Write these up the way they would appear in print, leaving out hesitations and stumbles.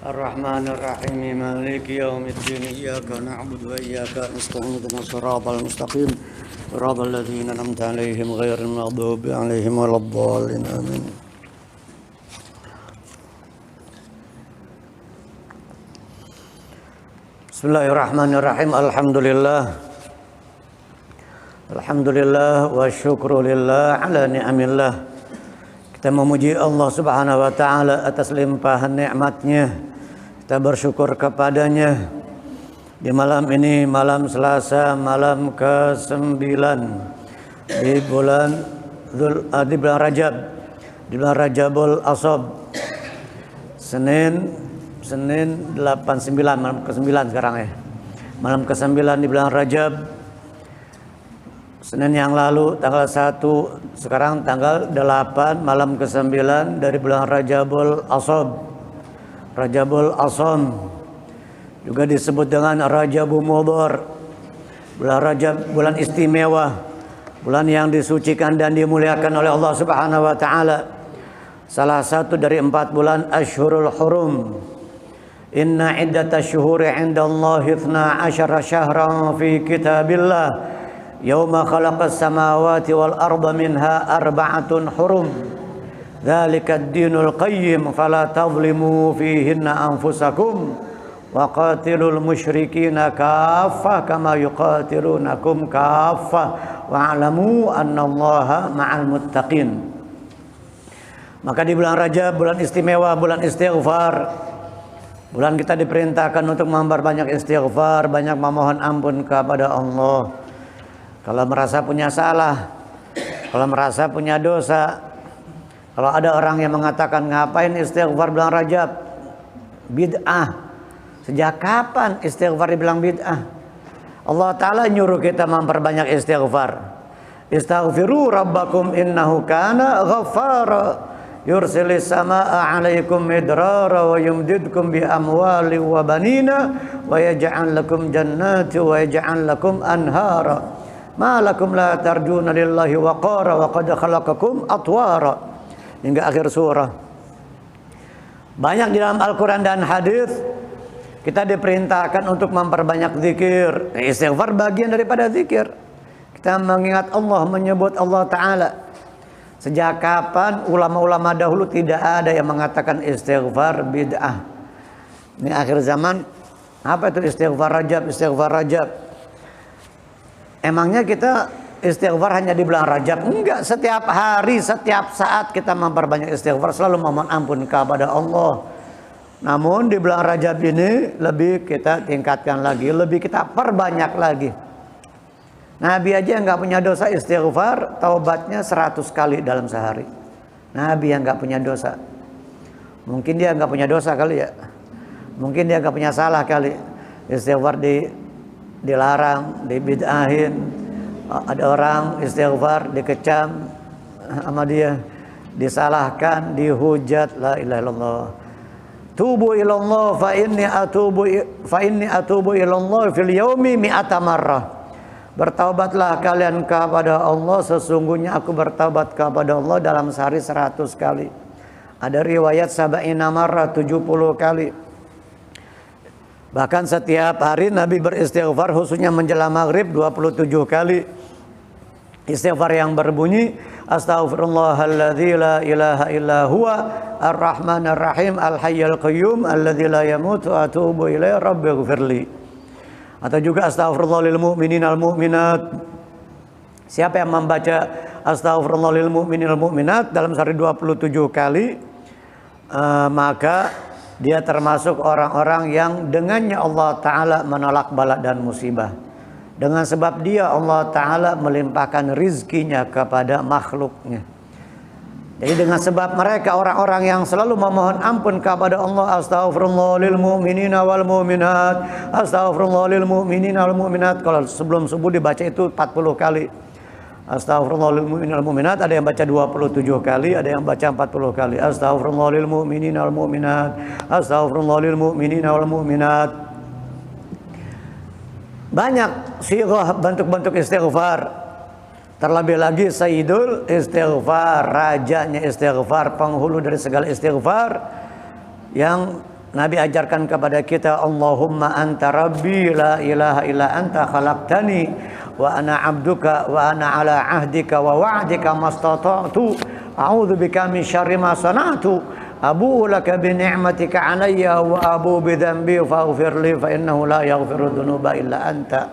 الرحمن الرحيم مالك يوم الدين إياك نعبد وإياك نستعين اهدنا الصراط المستقيم صراط الذين أنعمت عليهم غير المغضوب عليهم ولا الضالين آمين. Bismillahirrahmanirrahim. Alhamdulillah wa syukrulillah ala ni'amillah. Kita memuji Allah Subhanahu wa taala atas limpahan nikmatnya. Kita bersyukur kepadanya. Di malam ini, malam Selasa, malam ke-9 di bulan Rajab, di bulan Rajabul Ashab. Senin 89, malam ke-9 sekarang ya. Malam ke-9 di bulan Rajab. Senin yang lalu tanggal 1, sekarang tanggal 8, malam ke-9 dari bulan Rajabul Ashab. Rajabul Asham juga disebut dengan Rajabul Mudhar. Bulan Rajab, bulan istimewa, bulan yang disucikan dan dimuliakan oleh Allah Subhanahu wa taala. Salah satu dari 4 bulan Ashhurul Hurum. Inna iddatash syuhuri 'indallahi 12 syahran fi kitabillah yauma khalaqas samawati wal arda minha arba'atun hurum. Dzalikad dinul qayyim fala tadhlimu fihinna anfusakum wa qatilul musyrikina kaffah kama yuqatilunakum kaffah wa'lamu annallaha ma'al muttaqin. Maka di bulan Rajab, bulan istimewa, bulan istighfar, bulan kita diperintahkan untuk memperbanyak istighfar, banyak memohon ampun kepada Allah. Kalau merasa punya salah, kalau merasa punya dosa, kalau ada orang yang mengatakan ngapain istighfar bulan Rajab, bid'ah. Sejak kapan istighfar dibilang bid'ah? Allah Ta'ala nyuruh kita memperbanyak istighfar. Istaghfiru rabbakum innahu kana ghaffara yursilis samaa'a 'alaikum midrara wa yumdidkum bi amwali wa banina wa yaj'al lakum jannati wa yaj'al lakum anhara ma lakum la tarjuna lillahi waqara wa qad khalaqakum atwara hingga akhir surah. Banyak di dalam Al-Quran dan hadis kita diperintahkan untuk memperbanyak zikir. Istighfar bagian daripada zikir. Kita mengingat Allah, menyebut Allah Ta'ala. Sejak kapan ulama-ulama dahulu tidak ada yang mengatakan istighfar bid'ah. Ini akhir zaman, apa itu istighfar Rajab, istighfar Rajab? Emangnya kita istighfar hanya di bulan Rajab? Enggak, setiap hari, setiap saat kita memperbanyak istighfar, selalu memohon ampun kepada Allah. Namun di bulan Rajab ini lebih kita tingkatkan lagi, lebih kita perbanyak lagi. Nabi aja yang nggak punya dosa istighfar, taubatnya 100 kali dalam sehari. Nabi yang nggak punya dosa, mungkin dia nggak punya dosa kali ya, mungkin dia nggak punya salah kali. Istighfar dilarang, dibid'ahin. Ada orang istighfar dikecam sama dia, disalahkan, dihujat. La ilaha illallah. Tubu ilallah fa inni atubu ilallah fil yaumi mi'ata marrah. Bertaubatlah kalian kepada Allah, sesungguhnya aku bertaubat kepada Allah dalam sehari 100 kali. Ada riwayat sab'ina marrah, 70 kali. Bahkan setiap hari Nabi beristighfar, khususnya menjelang maghrib 27 kali. Istighfar yang berbunyi astaghfirullahalladzi la ilaha illa huwa ar-rahmanir rahim al-hayyul qayyum alladzi la yamutu atubu ilaihi rabbighfirli. Atau juga astaghfirullah lil mu'minin al mu'minat. Siapa yang membaca astaghfirullah lil mu'minin al mu'minat dalam sehari 27 kali, maka dia termasuk orang-orang yang dengannya Allah Ta'ala menolak bala dan musibah. Dengan sebab dia Allah Ta'ala melimpahkan rizkinya kepada makhluknya. Jadi dengan sebab mereka orang-orang yang selalu memohon ampun kepada Allah, astaghfirullah lil mu'minina wal mu'minat, astaghfirullah lil mu'minina wal mu'minat. Kalau sebelum subuh dibaca itu 40 kali. Astaghfirullah lil mu'minina wal mu'minat, ada yang baca 27 kali, ada yang baca 40 kali. Astaghfirullah lil mu'minina wal mu'minat, astaghfirullah lil mu'minina wal mu'minat. Banyak sighah, bentuk-bentuk istighfar. Terlebih lagi Sayyidul Istighfar, rajanya istighfar, penghulu dari segala istighfar, yang Nabi ajarkan kepada kita, Allahumma anta rabbi la ilaha illa anta khalaqtani wa ana abduka wa ana ala ahdika wa wa'dika mastata'tu a'udzu bika min syarri ma sana'tu abu'u laka bi ni'matika alayya wa abu bi dhanbi faghfir li fa innahu la yaghfiru dzunuba illa anta.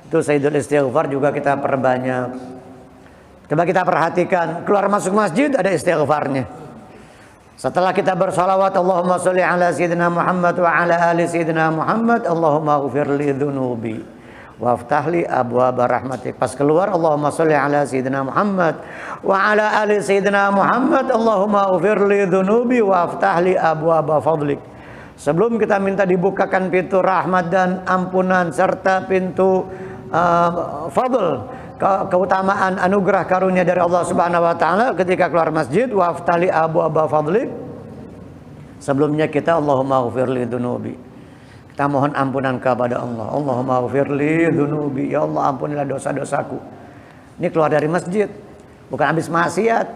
Itu Sayyidul Istighfar juga kita perbanyak. Coba kita perhatikan, keluar masuk masjid ada istighfarnya. Setelah kita bersalawat, Allahumma sholli ala sayyidina Muhammad wa ala ali sayyidina Muhammad, Allahumma ighfir li dzunubi waftah li abwaaba rahmatik. Pas keluar, Allahumma sholli ala sayyidina Muhammad wa ala ali sayyidina Muhammad, Allahumma ighfir li dzunubi waftah li abwaaba fadlik. Sebelum kita minta dibukakan pintu rahmat dan ampunan serta pintu fadl, keutamaan anugerah karunia dari Allah Subhanahu wa taala, ketika keluar masjid, waftali abwaaba fadlik. Sebelumnya kita Allahumma ighfirli dzunubi. Kita mohon ampunan kepada Allah. Allahumma ighfirli dzunubi. Ya Allah, ampunilah dosa-dosaku. Ini keluar dari masjid, bukan habis maksiat,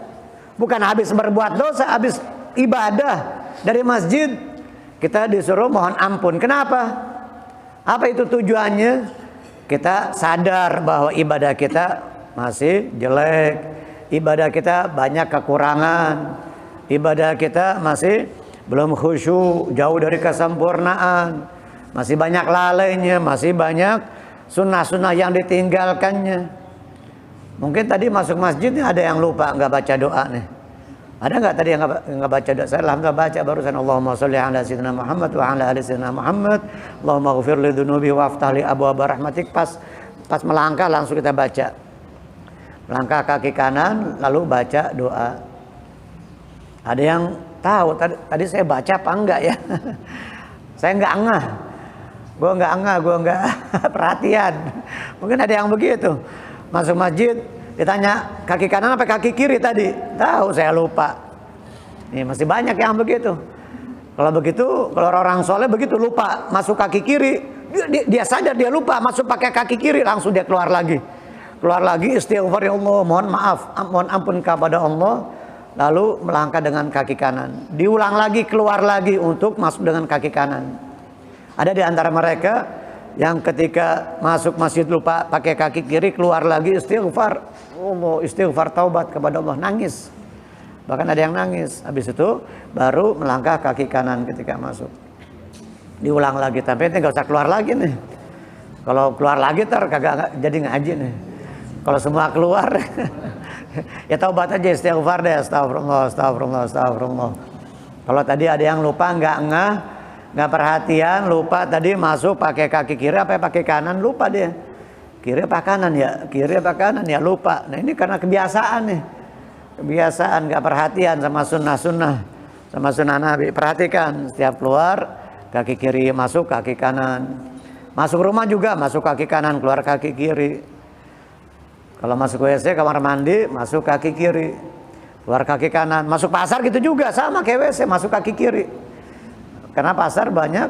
bukan habis berbuat dosa, habis ibadah dari masjid. Kita disuruh mohon ampun. Kenapa? Apa itu tujuannya? Kita sadar bahwa ibadah kita masih jelek, ibadah kita banyak kekurangan, ibadah kita masih belum khusyuk, jauh dari kesempurnaan, masih banyak lalainya, masih banyak sunnah-sunnah yang ditinggalkannya. Mungkin tadi masuk masjid ada yang lupa nggak baca doa nih. Ada nggak tadi yang nggak baca doa? Saya alhamdulillah baca barusan, Allahumma sholli ala sayyidina Muhammad wa ala ali sayyidina Muhammad, Allahumma ighfir li dzunubi waftah li abwaaba rahmatik. Pas melangkah langsung kita baca. Melangkah kaki kanan lalu baca doa. Ada yang tahu tadi saya baca apa enggak ya? Saya nggak ngeh. Gue nggak perhatian. Mungkin ada yang begitu. Masuk masjid ditanya kaki kanan apa kaki kiri tadi? Tahu, saya lupa. Ini masih banyak yang begitu. Kalau begitu, kalau orang soleh begitu lupa masuk kaki kiri, dia sadar dia lupa masuk pakai kaki kiri, langsung dia keluar lagi. Keluar lagi istighfar, ya Allah, mohon maaf, mohon ampun kepada Allah, lalu melangkah dengan kaki kanan. Diulang lagi, keluar lagi untuk masuk dengan kaki kanan. Ada di antara mereka yang ketika masuk masjid lupa pakai kaki kiri, keluar lagi istighfar, Allah, istighfar taubat kepada Allah, nangis. Bahkan ada yang nangis. Habis itu baru melangkah kaki kanan ketika masuk. Diulang lagi, tapi nggak usah keluar lagi nih. Kalau keluar lagi kagak jadi ngaji nih. Kalau semua keluar ya taubat aja, istighfar deh, astagfirullah, astagfirullah, astagfirullah. Kalau tadi ada yang lupa, nggak perhatian, lupa tadi masuk pakai kaki kiri apa pakai kanan, lupa dia. Kiri apa kanan ya? Kiri apa kanan ya, lupa. Nah ini karena kebiasaan nih. Kebiasaan, nggak perhatian sama sunnah-sunnah, sama sunnah Nabi. Perhatikan, setiap keluar kaki kiri, masuk kaki kanan. Masuk rumah juga masuk kaki kanan, keluar kaki kiri. Kalau masuk WC, kamar mandi, masuk kaki kiri, keluar kaki kanan. Masuk pasar gitu juga, sama kayak WC, masuk kaki kiri. Karena pasar banyak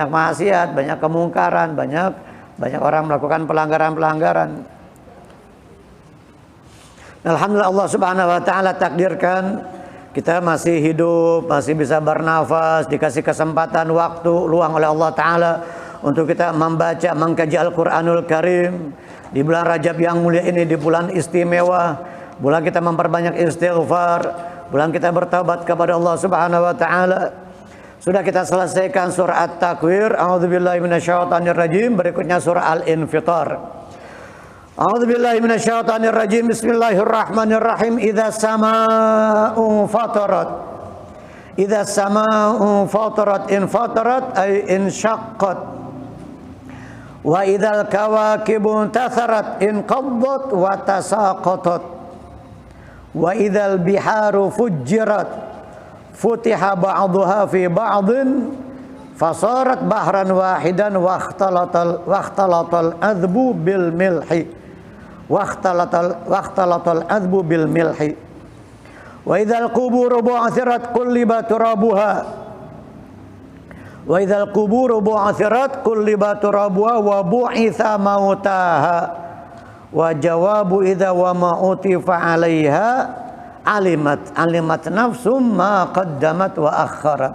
maksiat, banyak kemungkaran, banyak orang melakukan pelanggaran-pelanggaran. Alhamdulillah Allah Subhanahu wa taala takdirkan kita masih hidup, masih bisa bernafas, dikasih kesempatan waktu luang oleh Allah taala untuk kita membaca, mengkaji Al-Qur'anul Karim di bulan Rajab yang mulia ini, di bulan istimewa, bulan kita memperbanyak istighfar, bulan kita bertaubat kepada Allah Subhanahu wa taala. Sudah kita selesaikan surah At-Takwir, a'udzubillahi minasyaitonirrajim. Berikutnya surah Al-Infitar. A'udzubillahi minasyaitonirrajim. Bismillahirrahmanirrahim. Idza samaa'u fatarat. Idza samaa'u fatarat, infatarat ay insyaqqat. Wa idzal kawakibu tatharat, inqaddat wa tasaqatat. Wa idzal biharu fujjirat, futiha ba'daha fi ba'din fasarat bahran wahidan wakhtalatal adbu bil milhi wakhtalatal adbu bil milhi wa idzal quburu bu'athirat kulliba turabuha wa idzal quburu bu'athirat kulliba turabuha wa bu'itha mautaha wa jawabu idza wa ma'utifa 'alaiha alimat nafsum ma qaddamat wa akharat.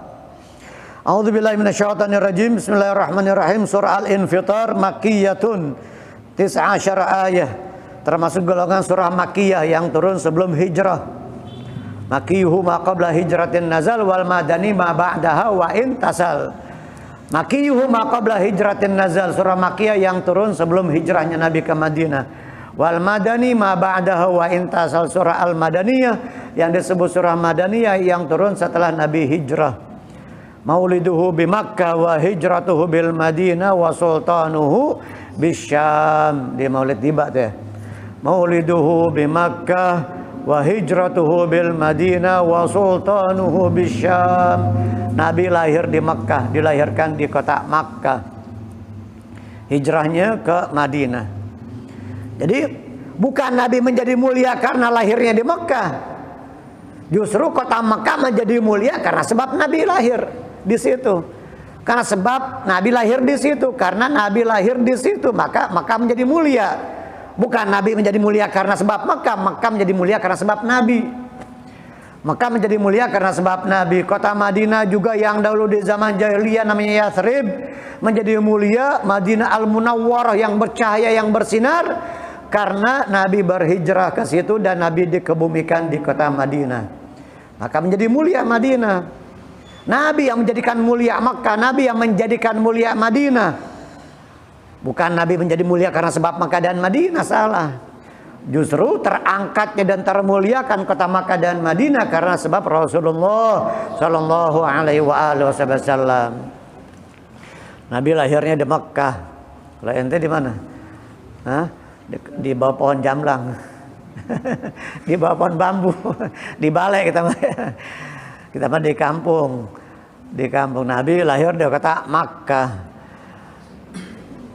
A'udzubillahi minasyaitonirrajim. Bismillahirrahmanirrahim. Surah Al-Infitar makkiyatun 19 ayat. Termasuk golongan surah makkiyah yang turun sebelum hijrah. Makkiyuhu ma qabla hijratin nazal wal madani ma ba'daha wa intasal. Makkiyuhu ma qabla hijratin nazal, surah makkiyah yang turun sebelum hijrahnya Nabi ke Madinah. Wal madani ma ba'daha wa intasal, surah Al-Madaniyah yang disebut surah Madaniyah yang turun setelah Nabi hijrah. Mauliduhu bi Makkah wa hijratuhu bil Madinah wa sultanuhu bisyam. Di Maulid Tiba tuh ya. Mauliduhu bi Makkah wa hijratuhu bil Madinah wa sultanuhu bisyam. Nabi lahir di Makkah, dilahirkan di kota Makkah. Hijrahnya ke Madinah. Jadi bukan Nabi menjadi mulia karena lahirnya di Makkah. Justru kota Makkah menjadi mulia karena sebab Nabi lahir di situ. Karena sebab Nabi lahir di situ, karena Nabi lahir di situ, maka Makkah menjadi mulia. Bukan Nabi menjadi mulia karena sebab Makkah, Makkah menjadi mulia karena sebab Nabi. Makkah menjadi mulia karena sebab Nabi. Kota Madinah juga yang dahulu di zaman jahiliyah namanya Yathrib menjadi mulia, Madinah Al-Munawwarah yang bercahaya, yang bersinar karena Nabi berhijrah ke situ dan Nabi dikebumikan di kota Madinah. Maka menjadi mulia Madinah. Nabi yang menjadikan mulia Makkah, Nabi yang menjadikan mulia Madinah. Bukan Nabi menjadi mulia karena sebab Makkah dan Madinah, salah. Justru terangkatnya dan termuliakan kota Makkah dan Madinah karena sebab Rasulullah Shallallahu Alaihi Wasallam. Nabi lahirnya di Makkah. Kalau ente di mana? Hah? Di bawah pohon jamlang, di bawah pohon bambu, di balai kita mah. Kita mah di kampung. Di kampung. Nabi lahir di kota Makkah.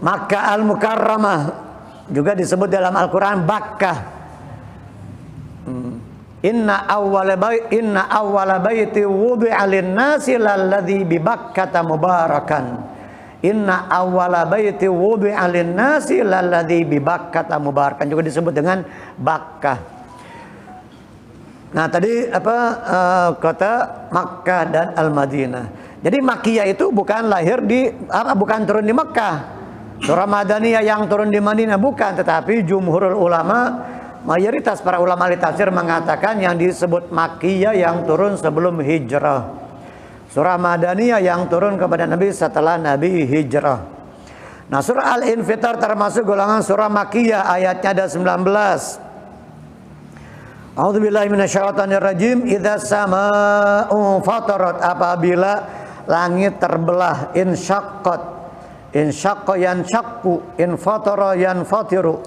Makkah Al-Mukarramah juga disebut dalam Al-Quran Bakkah. Inna awwala baiti wudi'a lin-nasi lalladzi bi Bakkata mubarakan. Inna awwala baiti wudi'a lin-nasi lalladzi bi Bakkata mubarakan juga disebut dengan Bakkah. Nah tadi kota Makkah dan Al-Madinah. Jadi Makkiyah itu bukan lahir di bukan turun di Makkah. Surah Madaniyah yang turun di Madinah bukan, tetapi jumhurul ulama, mayoritas para ulama ahli tafsir mengatakan yang disebut Makkiyah yang turun sebelum hijrah. Surah Madaniyah yang turun kepada Nabi setelah Nabi hijrah. Nah, surah Al-Infitar termasuk golongan surah Makkiyah, ayatnya ada 19. A'udzubillahi minasyaitonirrajim. Idza samaa'u fatarat, apabila langit terbelah, insyaqqat. Insyaqqa yansyaqu, infatara yanfatiru.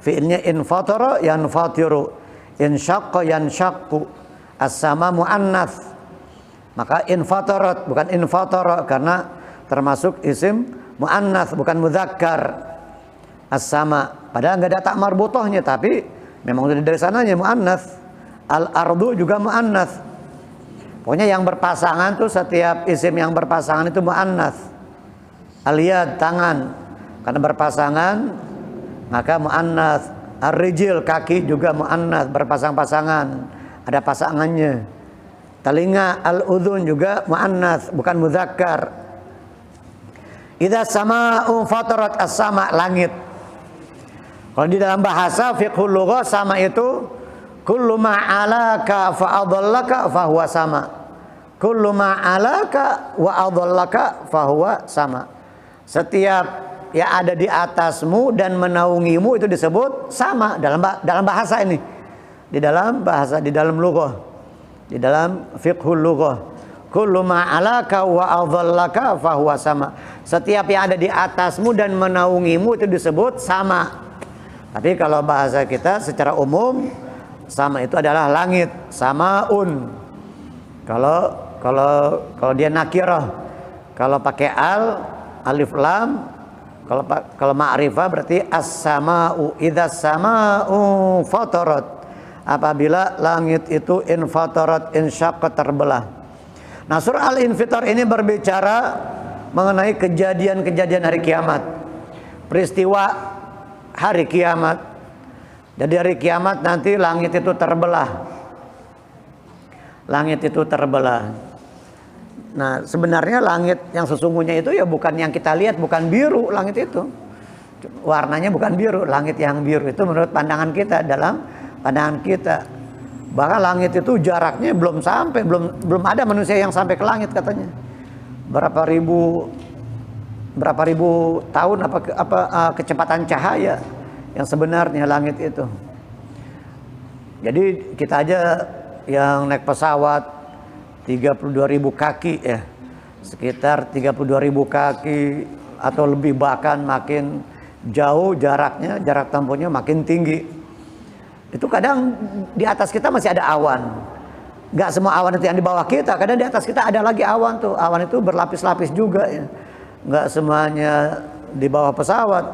Fi'ilnya infatara yanfatiru. Insyaqqa yansyaqu. As-sama muannats. Maka infatarat bukan infatara karena termasuk isim muannats bukan mudzakkar. As-sama padahal enggak ada tak marbutohnya tapi memang dari sananya muannats. Al-ardu juga muannats. Pokoknya yang berpasangan tuh setiap isim yang berpasangan itu muannats. Al-yad tangan karena berpasangan maka muannats. Ar-rijil kaki juga muannats berpasang-pasangan, ada pasangannya. Telinga al-udhun juga muannats bukan mudzakkar. Idza samaa'u fatarat, as-sama langit. Kalau di dalam bahasa fiqhul lughah sama itu kullu ma 'alaka fa adallaka fa huwa sama. Kullu ma 'alaka wa adallaka fa huwa sama. Setiap yang ada di atasmu dan menaungimu itu disebut sama dalam bahasa ini. Di dalam bahasa, di dalam lughah. Di dalam fiqhul lughah. Kullu ma 'alaka wa adallaka fa huwa sama. Setiap yang ada di atasmu dan menaungimu itu disebut sama. Tapi kalau bahasa kita secara umum sama itu adalah langit, samaun. Kalau dia nakirah. Kalau pakai alif lam, kalau ma'rifah berarti as-sama'u. Idza sama'u fatarat, apabila langit itu infatarat, insyaqqat, terbelah. Nah, surah Al-Infitar ini berbicara mengenai kejadian-kejadian hari kiamat, peristiwa hari kiamat. Jadi hari kiamat nanti langit itu terbelah. Langit itu terbelah. Nah, sebenarnya langit yang sesungguhnya itu ya bukan yang kita lihat, bukan biru langit itu. Warnanya bukan biru, langit yang biru itu menurut pandangan kita, dalam pandangan kita. Bahkan langit itu jaraknya belum sampai, belum ada manusia yang sampai ke langit katanya. Berapa ribu tahun kecepatan cahaya yang sebenarnya langit itu. Jadi kita aja yang naik pesawat 32.000 kaki ya, sekitar 32.000 kaki atau lebih, bahkan makin jauh jaraknya, jarak tempuhnya makin tinggi. Itu kadang di atas kita masih ada awan. Gak semua awan itu yang di bawah kita, kadang di atas kita ada lagi awan tuh. Awan itu berlapis-lapis juga ya. Gak semuanya di bawah pesawat.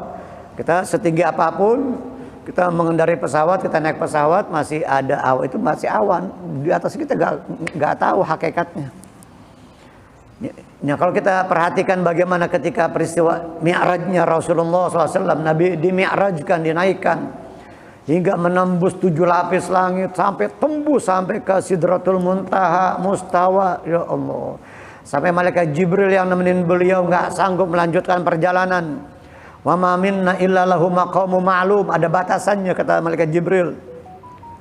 Kita setinggi apapun, kita mengendarai pesawat, kita naik pesawat, masih ada awan, itu masih awan. Di atas kita gak tahu hakikatnya. Ya, kalau kita perhatikan bagaimana ketika peristiwa Mi'rajnya Rasulullah SAW, Nabi di-mi'rajkan, dinaikkan hingga menembus 7 lapis langit, sampai tembus sampai ke Sidratul Muntaha, Mustawa, ya Allah. Sampai malaikat Jibril yang nemenin beliau nggak sanggup melanjutkan perjalanan. Wa ma minna illa lahu maqamu ma'lum, ada batasannya kata malaikat Jibril.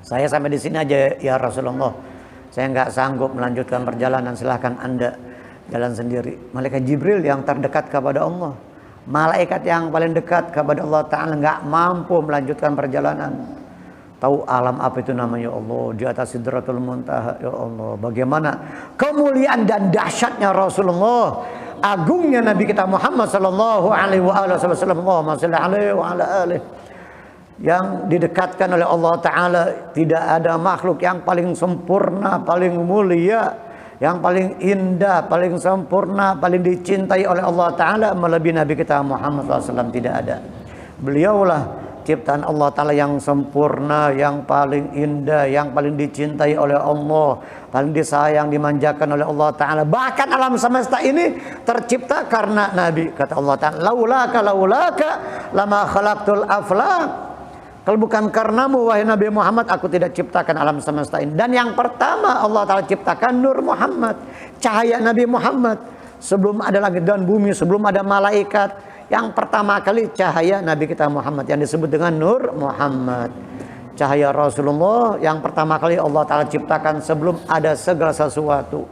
Saya sampai di sini aja ya Rasulullah. Saya nggak sanggup melanjutkan perjalanan, silahkan Anda jalan sendiri. Malaikat Jibril yang terdekat kepada Allah, malaikat yang paling dekat kepada Allah Ta'ala, nggak mampu melanjutkan perjalanan. Tahu alam apa itu namanya Allah, di atas Sidratul Muntaha, ya Allah. Bagaimana kemuliaan dan dahsyatnya Rasulullah, agungnya Nabi kita Muhammad sallallahu alaihi wasallam, Allahumma shalli alaihi wa ala alihi, yang didekatkan oleh Allah Ta'ala. Tidak ada makhluk yang paling sempurna, paling mulia, yang paling indah, paling sempurna, paling dicintai oleh Allah Ta'ala melebihi Nabi kita Muhammad SAW. Tidak ada. Beliaulah ciptaan Allah Ta'ala yang sempurna, yang paling indah, yang paling dicintai oleh Allah, paling disayang, dimanjakan oleh Allah Ta'ala. Bahkan alam semesta ini tercipta karena Nabi. Kata Allah Ta'ala, laulaka lama khalaqtul aflaq. Kalau bukan karenamu wahai Nabi Muhammad, aku tidak ciptakan alam semesta ini. Dan yang pertama Allah Ta'ala ciptakan Nur Muhammad, cahaya Nabi Muhammad. Sebelum ada langit dan bumi, sebelum ada malaikat, yang pertama kali cahaya Nabi kita Muhammad yang disebut dengan Nur Muhammad. Cahaya Rasulullah yang pertama kali Allah Ta'ala ciptakan sebelum ada segala sesuatu.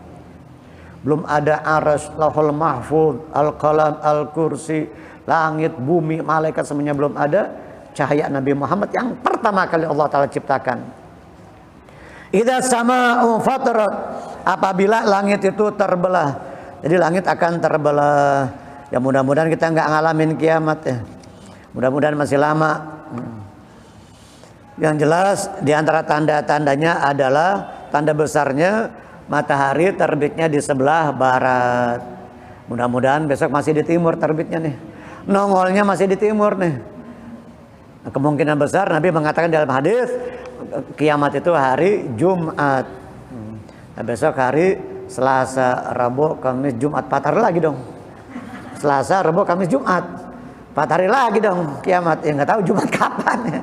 Belum ada arsy, lauhul mahfuz, al-qalam, al-kursi, langit, bumi, malaikat, semuanya belum ada. Cahaya Nabi Muhammad yang pertama kali Allah Ta'ala ciptakan. Idza sama'u fatarat, apabila langit itu terbelah. Jadi langit akan terbelah. Ya mudah-mudahan kita nggak ngalamin kiamat ya. Mudah-mudahan masih lama. Yang jelas di antara tanda-tandanya adalah tanda besarnya matahari terbitnya di sebelah barat. Mudah-mudahan besok masih di timur terbitnya nih. Nongolnya masih di timur nih. Kemungkinan besar Nabi mengatakan dalam hadis kiamat itu hari Jumat. Nah, besok hari Selasa, Rabu, Kamis, Jumat, 4 hari lagi dong. Selasa, Rabu, Kamis, Jumat, 4 hari lagi dong kiamat. Ya nggak tahu Jumat kapan ya.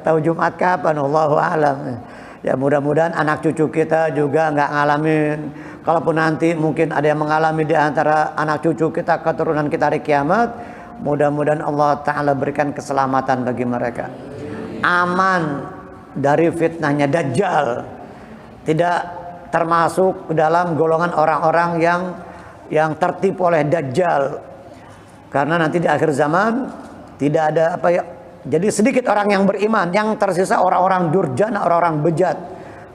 Tahu Jumat kapan, Allahu a'lam. Ya mudah-mudahan anak cucu kita juga nggak ngalamin. Kalaupun nanti mungkin ada yang mengalami di antara anak cucu kita, keturunan kita hari kiamat, mudah-mudahan Allah Ta'ala berikan keselamatan bagi mereka, aman dari fitnahnya Dajjal, tidak termasuk dalam golongan orang-orang yang tertipu oleh Dajjal. Karena nanti di akhir zaman tidak ada jadi sedikit orang yang beriman, yang tersisa orang-orang durjana, orang-orang bejat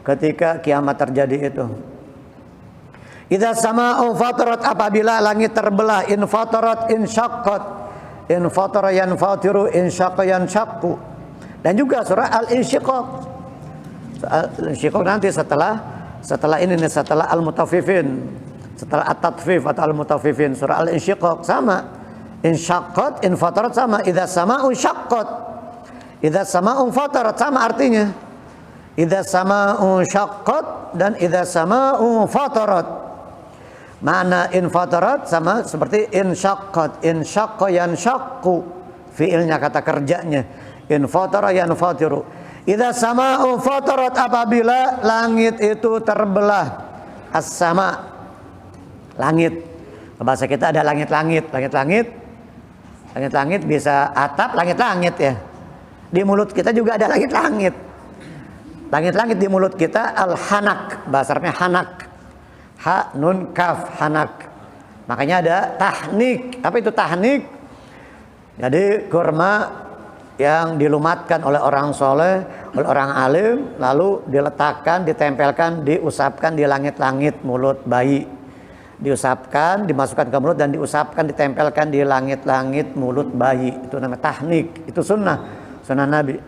ketika kiamat terjadi itu. Idza sama'u fatarat, apabila langit terbelah, in fatarat in syaqqat, in fatara yanfatiru, in syaqqa yanshaqqu. Dan juga surah Al-Insyiqaq. Al-Insyiqaq nanti setelah ini nih, setelah Al-Mutaffifin, setelah At-Tatfif atau Al-Mutaffifin, surah Al-Insyiqaq sama. In syaqqat, in fatarat sama. Idza sama'u syaqqat, idza sama'u fatarat sama artinya. Idza sama'u syaqqat dan idza sama'u fatarat. Mana in fatarat sama seperti in syaqqat, in syaqqa yanshaqqu, fiilnya kata kerjanya. In fatara yanfatiru. Idza sama'u fatarat, apabila langit itu terbelah. As-sama, langit. Bahasa kita ada langit-langit, langit-langit, langit-langit bisa atap, langit-langit ya. Di mulut kita juga ada langit-langit. Langit-langit di mulut kita al-hanak, bahasa Arabnya hanak. Ha nun kaf hanak. Makanya ada tahnik. Apa itu tahnik? Jadi kurma yang dilumatkan oleh orang soleh, oleh orang alim, lalu diletakkan, ditempelkan, diusapkan di langit-langit mulut bayi. Diusapkan, dimasukkan ke mulut dan diusapkan, ditempelkan di langit-langit mulut bayi. Itu namanya tahnik. Itu sunnah Nabi.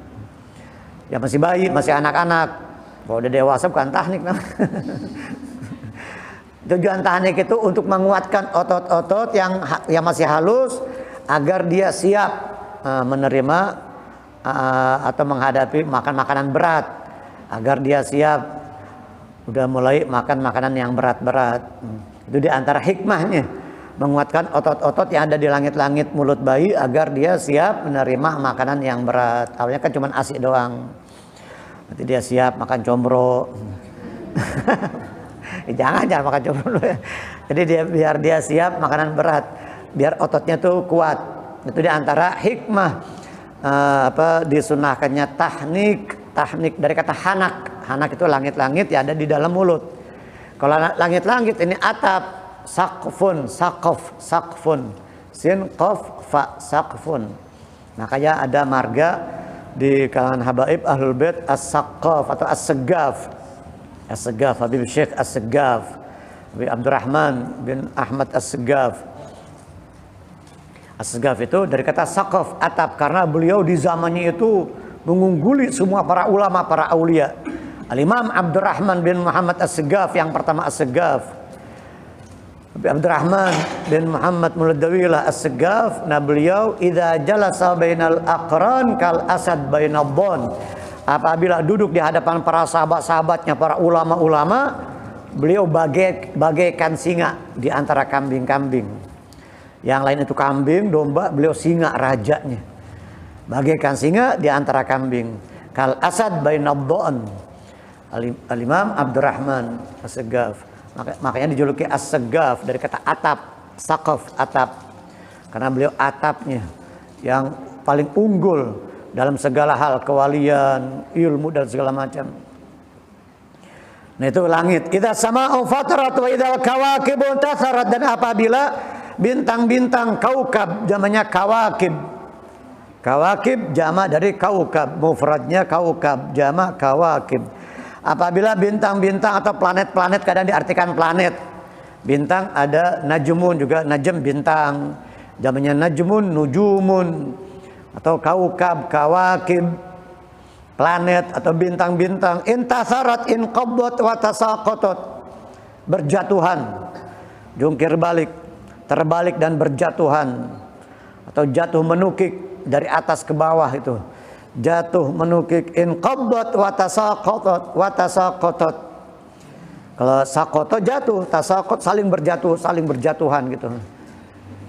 Ya masih bayi, masih anak-anak. Kalau udah dewasa bukan tahnik namanya. Tujuan tahnik itu untuk menguatkan otot-otot yang masih halus agar dia siap menerima atau menghadapi makan makanan berat, agar dia siap udah mulai makan makanan yang berat-berat. Itu di antara hikmahnya, menguatkan otot-otot yang ada di langit-langit mulut bayi agar dia siap menerima makanan yang berat. Awalnya kan cuma ASI doang, nanti dia siap makan combro. Jangan makan combro ya. Jadi biar dia siap makanan berat, biar ototnya tuh kuat. Itu di antara hikmah disunahkannya tahnik dari kata hanak itu langit-langit yang ada di dalam mulut. Kalau langit-langit ini atap, sakfun, sin qaf fa sakfun. Makanya ada marga di kalangan habaib ahlul bait as-saqqaf atau as-segaf. As-Segaf, Habib Syekh as-Segaf, Habib Abdurrahman bin Ahmad as-Segaf. As-Segaf itu dari kata saqaf, atap, karena beliau di zamannya itu mengungguli semua para ulama, para aulia. Al-Imam Abdurrahman bin Muhammad as-Segaf yang pertama as-Segaf. Habib Abdurrahman bin Muhammad Muladawilah as-Segaf, nah beliau idza jalasa bainal aqran kal asad bainal bon. Apabila duduk di hadapan para sahabat-sahabatnya, para ulama-ulama, beliau bagaikan singa di antara kambing-kambing. Yang lain itu kambing, domba, beliau singa, rajanya. Bagaikan singa di antara kambing. Kal asad bainadhan. Al-Imam Abdurrahman as-Segaf. Makanya dijuluki as-Segaf dari kata atap, saqaf, atap. Karena beliau atapnya yang paling unggul dalam segala hal, kewalian, ilmu dan segala macam. Nah itu langit. Idza sama'u fatarat wa idzal kawakib tasarat, dan apabila bintang-bintang kaukab, jamanya kawakib. Kawakib jamak dari kaukab, mufradnya kaukab, jamak kawakib. Apabila bintang-bintang atau planet-planet, kadang diartikan planet. Bintang ada najmun juga, najm bintang. Jamanya najmun, nujumun. Atau kaukab, kawakib, planet atau bintang-bintang. Intasarat, inqabbat, wa tasaqatat, berjatuhan, jungkir balik, terbalik dan berjatuhan, atau jatuh menukik dari atas ke bawah itu. Jatuh menukik, inqabbat, wa tasaqatat, wa tasaqatat. Kalau saqata jatuh, tasaqat saling berjatuh, saling berjatuhan gitu.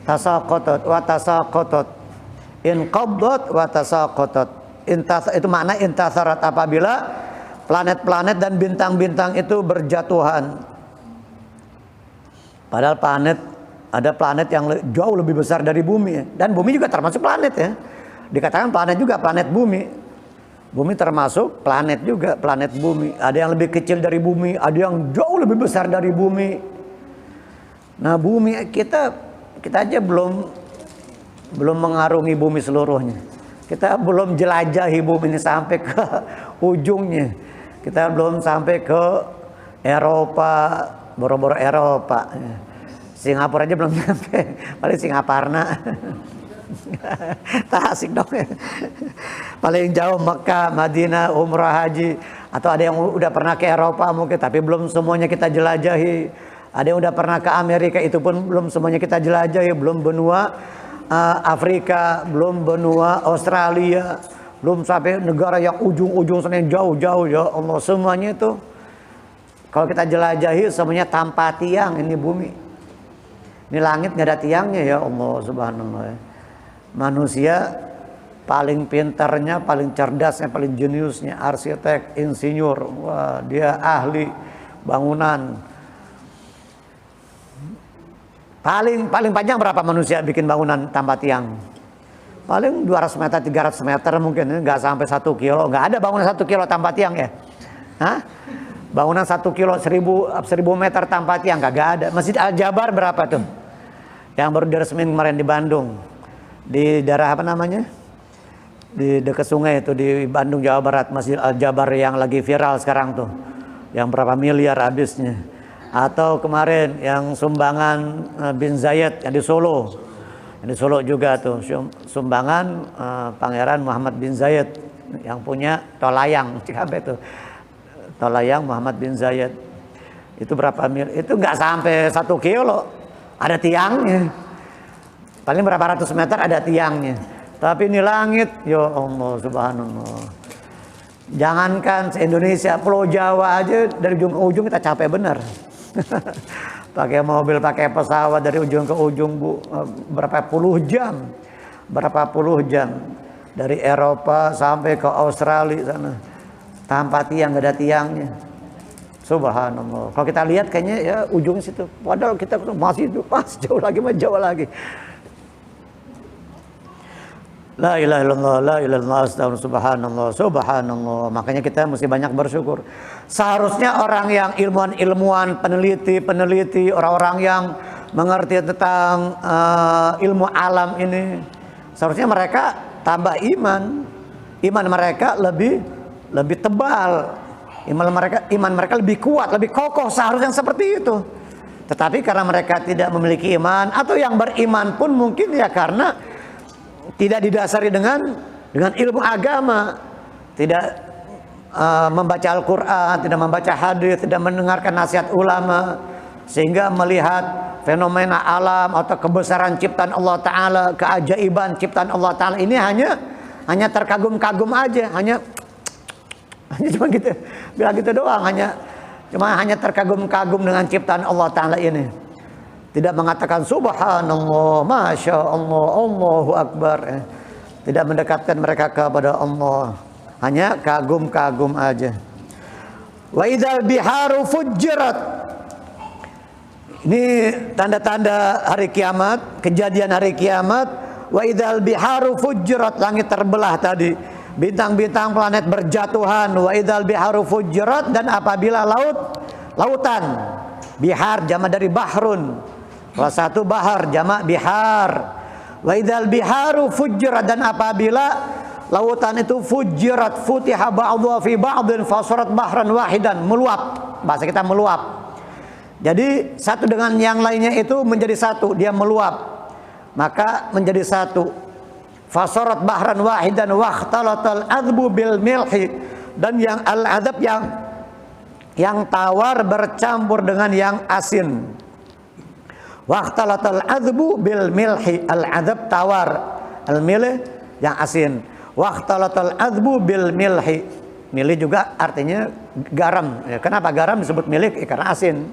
Tasaqatat, wa tasaqatat. Inqabdat wa tasaqatat. Itu makna intasarat, apabila planet-planet dan bintang-bintang itu berjatuhan. Padahal ada planet yang jauh lebih besar dari bumi, dan bumi juga termasuk planet ya. Dikatakan planet juga, planet bumi. Bumi termasuk planet juga, planet bumi. Ada yang lebih kecil dari bumi, ada yang jauh lebih besar dari bumi. Nah bumi kita aja belum mengarungi bumi seluruhnya. Kita belum jelajahi bumi ini sampai ke ujungnya. Kita belum sampai ke Eropa, boro-boro Eropa. Singapura aja belum sampai, paling Singaparna. Tak asik dong ya. Paling jauh Mekah, Madinah, umrah, haji. Atau ada yang udah pernah ke Eropa mungkin, tapi belum semuanya kita jelajahi. Ada yang udah pernah ke Amerika, itu pun belum semuanya kita jelajahi. Belum benua Afrika, belum benua Australia, belum sampai negara yang ujung-ujung sana yang jauh-jauh. Ya Allah, semuanya itu kalau kita jelajahi semuanya tanpa tiang. Ini bumi, ini langit nggak ada tiangnya. Ya Allah subhanallah. Manusia paling pintarnya, paling cerdasnya, paling jeniusnya arsitek, insinyur. Wah, dia ahli bangunan. Paling panjang berapa manusia bikin bangunan tanpa tiang? Paling 200 meter, 300 meter mungkin, nggak sampai 1 kilo. Nggak ada bangunan 1 kilo tanpa tiang ya? Hah? Bangunan 1 kilo 1000 meter tanpa tiang kagak ada. Masjid Al-Jabar berapa tuh? Yang baru diresmiin kemarin di Bandung. Di daerah apa namanya? Di dekat sungai itu di Bandung, Jawa Barat. Masjid Al-Jabar yang lagi viral sekarang tuh. Yang berapa miliar habisnya. Atau kemarin yang sumbangan bin Zayed yang di Solo. Yang di Solo juga tuh. Sumbangan Pangeran Muhammad bin Zayed yang punya tol layang. Apa itu? Tol layang Muhammad bin Zayed. Itu berapa mil? Itu nggak sampai 1 kilo. Ada tiangnya. Paling berapa ratus meter ada tiangnya. Tapi ini langit, ya Allah subhanallah. Jangankan se-Indonesia, Pulau Jawa aja dari ujung ke ujung kita capek bener. Pakai mobil, pakai pesawat dari ujung ke ujung, Bu, berapa puluh jam. Dari Eropa sampai ke Australia sana. Tanpa tiang, nggak ada tiangnya. Subhanallah. Kalau kita lihat kayaknya ya ujung situ. Padahal kita masih jauh lagi. La ilaha illallah, la ilaha illallah, astagfirullah, subhanallah. Makanya kita mesti banyak bersyukur. Seharusnya orang yang ilmuwan, peneliti, orang-orang yang mengerti tentang ilmu alam ini, seharusnya mereka tambah iman. Iman mereka lebih tebal. Iman mereka lebih kuat, lebih kokoh, seharusnya seperti itu. Tetapi karena mereka tidak memiliki iman, atau yang beriman pun mungkin ya karena tidak didasari dengan ilmu agama, tidak membaca Al-Quran, tidak membaca hadis, tidak mendengarkan nasihat ulama, sehingga melihat fenomena alam atau kebesaran ciptaan Allah Ta'ala, keajaiban ciptaan Allah Ta'ala ini hanya terkagum-kagum aja, hanya cuma gitu, bilang gitu doang, hanya terkagum-kagum dengan ciptaan Allah Ta'ala ini. Tidak mengatakan subhanallah, masya Allah, Allahu Akbar. Tidak mendekatkan mereka kepada Allah, hanya kagum-kagum aja. Wa idzal biharu fujjirat. Ini tanda-tanda hari kiamat, kejadian hari kiamat. Wa idzal biharu fujjirat, langit terbelah tadi. Bintang-bintang planet berjatuhan. Wa idzal biharu fujjirat, dan apabila lautan, bihar jamak dari bahrun. Salah satu bahar jamak bihar. Wa idzal biharu fujjirat, dan apabila lautan itu fujjirat, futiha ba'dhuha fi ba'dhin fasarat bahran wahidan, meluap. Bahasa kita meluap. Jadi satu dengan yang lainnya itu menjadi satu, dia meluap. Maka menjadi satu. Fasarat bahran wahidan wakhtalatal adzbu bil milhi, dan yang al-adzab yang tawar bercampur dengan yang asin. Wakhtalatal adzbu bil milhi, al-adzab tawar, al-milh yang asin. Wakhtalatal adzbu bil milhi, milih juga artinya garam. Ya, kenapa garam disebut milih? Karena asin.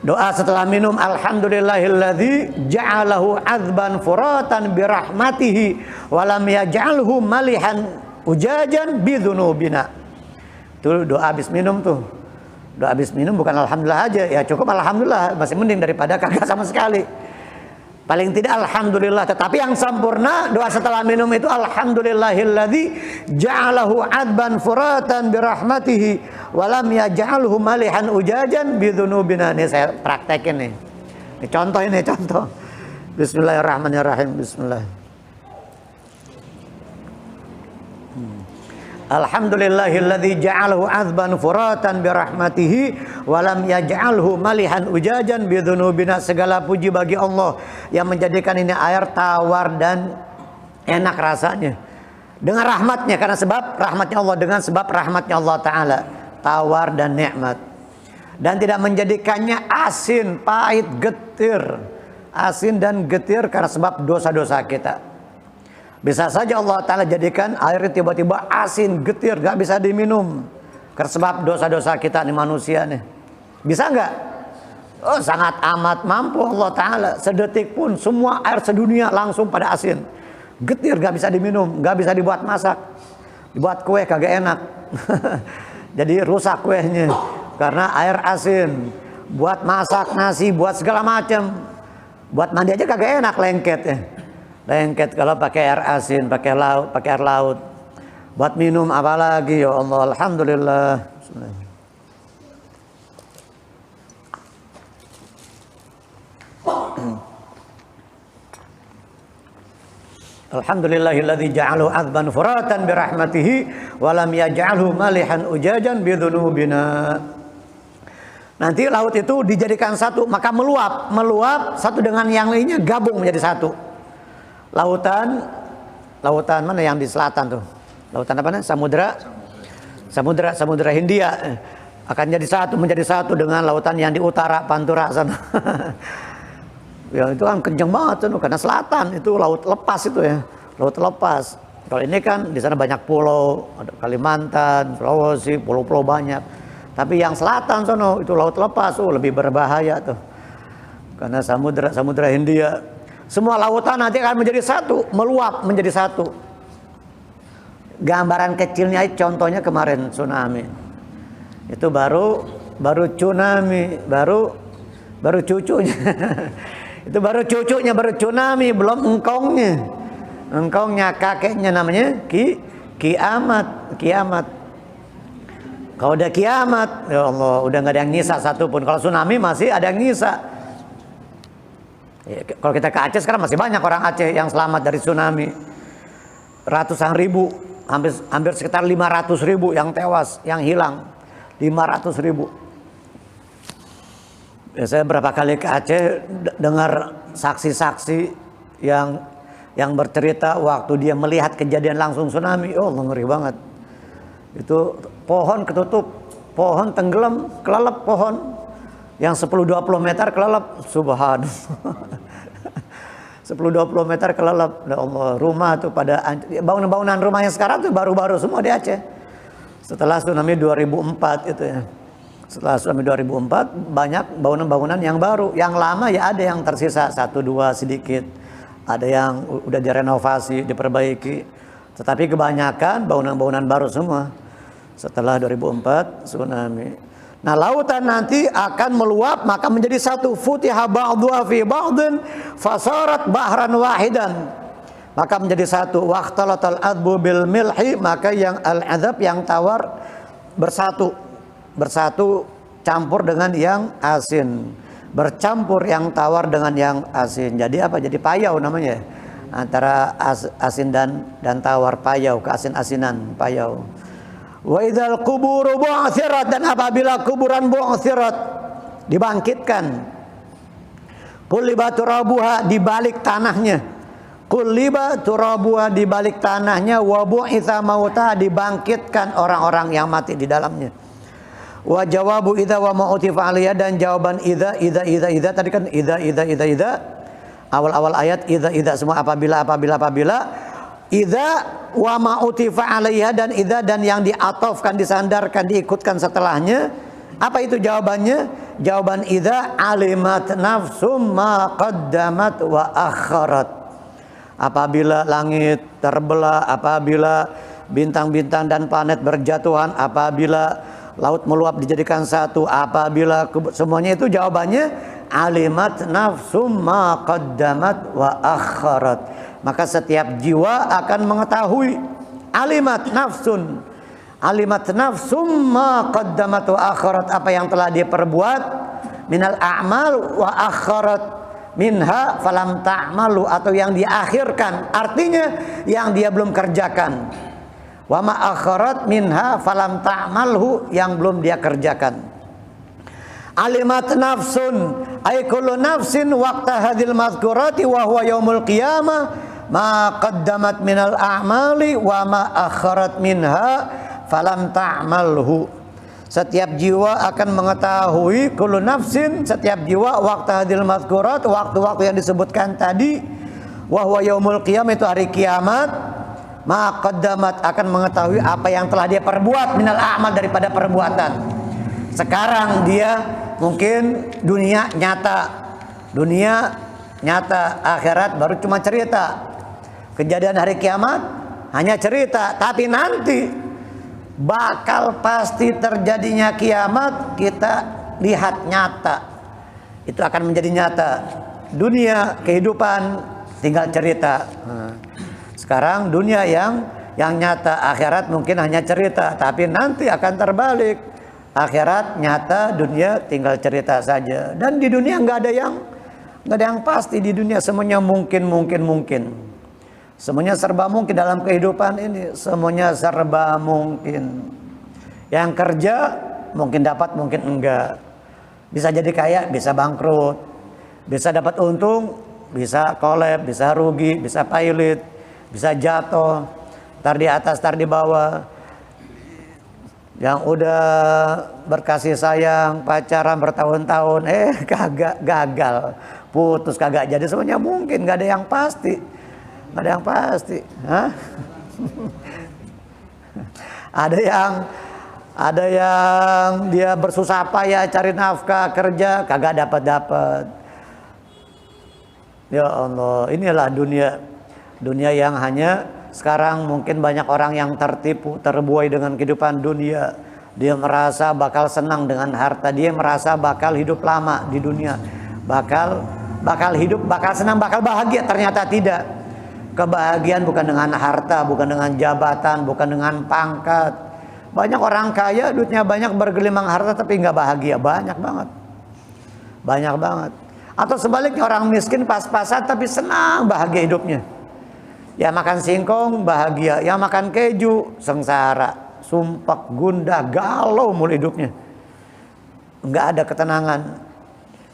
Doa setelah minum, alhamdulillahilladzi ja'alahu adzban furatan birahmatihi walam yaj'alhu malihan ujajan bidzunubina. Itu doa habis minum tuh. Doa habis minum bukan alhamdulillah aja, ya cukup alhamdulillah, masih mending daripada kagak sama sekali. Paling tidak alhamdulillah, tetapi yang sempurna doa setelah minum itu alhamdulillahilladzi ja'alahu adzban furatan birahmatihi walam yaj'alhu malihan ujajan bidzunubina. Ini saya praktekin nih. Ini contoh. Bismillahirrahmanirrahim. Bismillah. Alhamdulillahilladzi ja'alahu adzban furatan birahmatihi walam yaj'alhu malihan ujajan bidzunubina. Segala puji bagi Allah yang menjadikan ini air tawar dan enak rasanya dengan rahmatnya, karena sebab rahmatnya Allah, dengan sebab rahmatnya Allah Ta'ala, tawar dan nikmat, dan tidak menjadikannya asin, pahit, getir. Asin dan getir karena sebab dosa-dosa kita. Bisa saja Allah Ta'ala jadikan air tiba-tiba asin, getir, gak bisa diminum karena sebab dosa-dosa kita nih manusia nih. Bisa nggak? Oh, sangat amat mampu Allah Ta'ala. Sedetik pun semua air sedunia langsung pada asin, getir, gak bisa diminum, gak bisa dibuat masak. Dibuat kue kagak enak. Jadi rusak kuenya karena air asin. buat masak nasi, buat segala macam. Buat mandi aja kagak enak, lengket ya. Lengket kalau pakai air asin, pakai air laut. Buat minum apalagi, ya Allah, alhamdulillah. Alhamdulillahilladzi ja'alahu adban furatan birahmatihi wa lam yaj'alhu malihan ujajan bidzunubina. Nanti laut itu dijadikan satu, maka meluap satu dengan yang lainnya, gabung menjadi satu. Lautan mana yang di selatan tuh? Lautan apa namanya? Samudra Hindia akan menjadi satu dengan lautan yang di utara Pantura sana. Ya itu kan kenceng banget tuh, karena selatan itu laut lepas itu ya, laut lepas. Kalau ini kan di sana banyak pulau, ada Kalimantan, Sulawesi, pulau-pulau banyak. Tapi yang selatan sono itu laut lepas, lebih berbahaya tuh. Karena Samudra Hindia, semua lautan nanti akan menjadi satu, meluap menjadi satu. Gambaran kecilnya contohnya kemarin tsunami. Itu baru tsunami, baru cucunya. Itu baru cucunya, baru tsunami, belum engkongnya kakeknya namanya kiamat. Kalau udah kiamat, ya Allah, udah nggak ada yang nyisa satupun. Kalau tsunami masih ada yang nyisa. Ya, kalau kita ke Aceh sekarang masih banyak orang Aceh yang selamat dari tsunami, ratusan ribu, hampir sekitar 500.000 yang tewas, yang hilang, 500.000. Ya, saya berapa kali ke Aceh dengar saksi-saksi yang bercerita waktu dia melihat kejadian langsung tsunami. Oh, ngeri banget. Itu pohon ketutup, pohon tenggelam, kelelep pohon yang 10-20 meter kelelep, subhanallah. 10-20 meter kelelep. Ya Allah, rumah tuh pada bangunan-bangunan rumah yang sekarang tuh baru-baru semua di Aceh. Setelah tsunami 2004 itu ya. Setelah tsunami 2004 banyak bangunan-bangunan yang baru, yang lama ya ada yang tersisa 1-2 sedikit, ada yang udah direnovasi, diperbaiki, tetapi kebanyakan bangunan-bangunan baru semua setelah 2004 tsunami. Nah, lautan nanti akan meluap maka menjadi satu, futiha ba'dhuha fi ba'dhin fasarat bahran wahidan, maka menjadi satu. Waqtalatal adbu bil milhi, maka yang al-adzab yang tawar bersatu campur dengan yang asin, bercampur yang tawar dengan yang asin. Jadi apa? Jadi payau namanya, antara asin dan tawar, payau, keasin-asinan, payau. Wa idzal quburu bu'thirat, dan apabila kuburan bu'thirat dibangkitkan, quliba turabuha, dibalik tanahnya, quliba turabuha, dibalik tanahnya, wa bu'itsa mauta, dibangkitkan orang-orang yang mati di dalamnya. Wa jawabu idza wa ma'utifa alaiha, dan jawaban idza tadi kan idza awal-awal ayat idza semua apabila idza wa ma'utifa alaiha, dan idza dan yang diatofkan, disandarkan, diikutkan setelahnya. Apa itu jawabannya? Jawaban idza alimat nafsum ma qaddamat wa akharat. Apabila langit terbelah, apabila bintang-bintang dan planet berjatuhan, apabila laut meluap dijadikan satu, apabila semuanya itu jawabannya alimat nafsum ma qaddamat wa akharat. Maka setiap jiwa akan mengetahui, alimat nafsum ma qaddamat wa akharat, apa yang telah dia perbuat, minal a'mal wa akharat minha falam ta'malu, atau yang diakhirkan, artinya yang dia belum kerjakan. Wa ma akharat minha falam ta'malhu, yang belum dia kerjakan. Alimat nafsun ay kullu nafsin waqta hadhil mazkurati wa huwa yaumul qiyamah ma qaddamat minal a'mali wa ma akharat minha falam ta'malhu. Setiap jiwa akan mengetahui, kullu nafsin, setiap jiwa, waqta hadhil mazkurat, waktu-waktu yang disebutkan tadi, wa huwa yaumul qiyamah, itu hari kiamat, ma qaddamat, akan mengetahui apa yang telah dia perbuat, minal a'mal, daripada perbuatan. Sekarang dia mungkin dunia nyata, akhirat baru cuma cerita. Kejadian hari kiamat hanya cerita, tapi nanti bakal pasti terjadinya kiamat, kita lihat nyata, itu akan menjadi nyata. Dunia kehidupan tinggal cerita. Sekarang dunia yang nyata, akhirat mungkin hanya cerita, tapi nanti akan terbalik. Akhirat nyata, dunia tinggal cerita saja. Dan di dunia nggak ada yang pasti. Di dunia semuanya mungkin. Semuanya serba mungkin dalam kehidupan ini. Semuanya serba mungkin. Yang kerja mungkin dapat, mungkin enggak. Bisa jadi kaya, bisa bangkrut. Bisa dapat untung, bisa collab, bisa rugi, bisa pailit, bisa jatuh. Tar di atas, tar di bawah. Yang udah berkasih sayang, pacaran bertahun-tahun, kagak, gagal, putus, kagak jadi. Semuanya mungkin, gak ada yang pasti. Gak ada yang pasti. Hah? Ada yang dia bersusah payah cari nafkah, kerja, kagak dapat. Ya Allah, inilah dunia yang hanya sekarang mungkin banyak orang yang tertipu, terbuai dengan kehidupan dunia. Dia merasa bakal senang dengan harta, dia merasa bakal hidup lama di dunia, bakal hidup, bakal senang, bakal bahagia. Ternyata tidak. Kebahagiaan bukan dengan harta, bukan dengan jabatan, bukan dengan pangkat. Banyak orang kaya, duitnya banyak, bergelimang harta tapi nggak bahagia. Banyak banget. Atau sebaliknya, orang miskin pas-pasan tapi senang, bahagia hidupnya. Ya makan singkong bahagia, yang makan keju sengsara, sumpek, gundah, galau mulu hidupnya. Nggak ada ketenangan.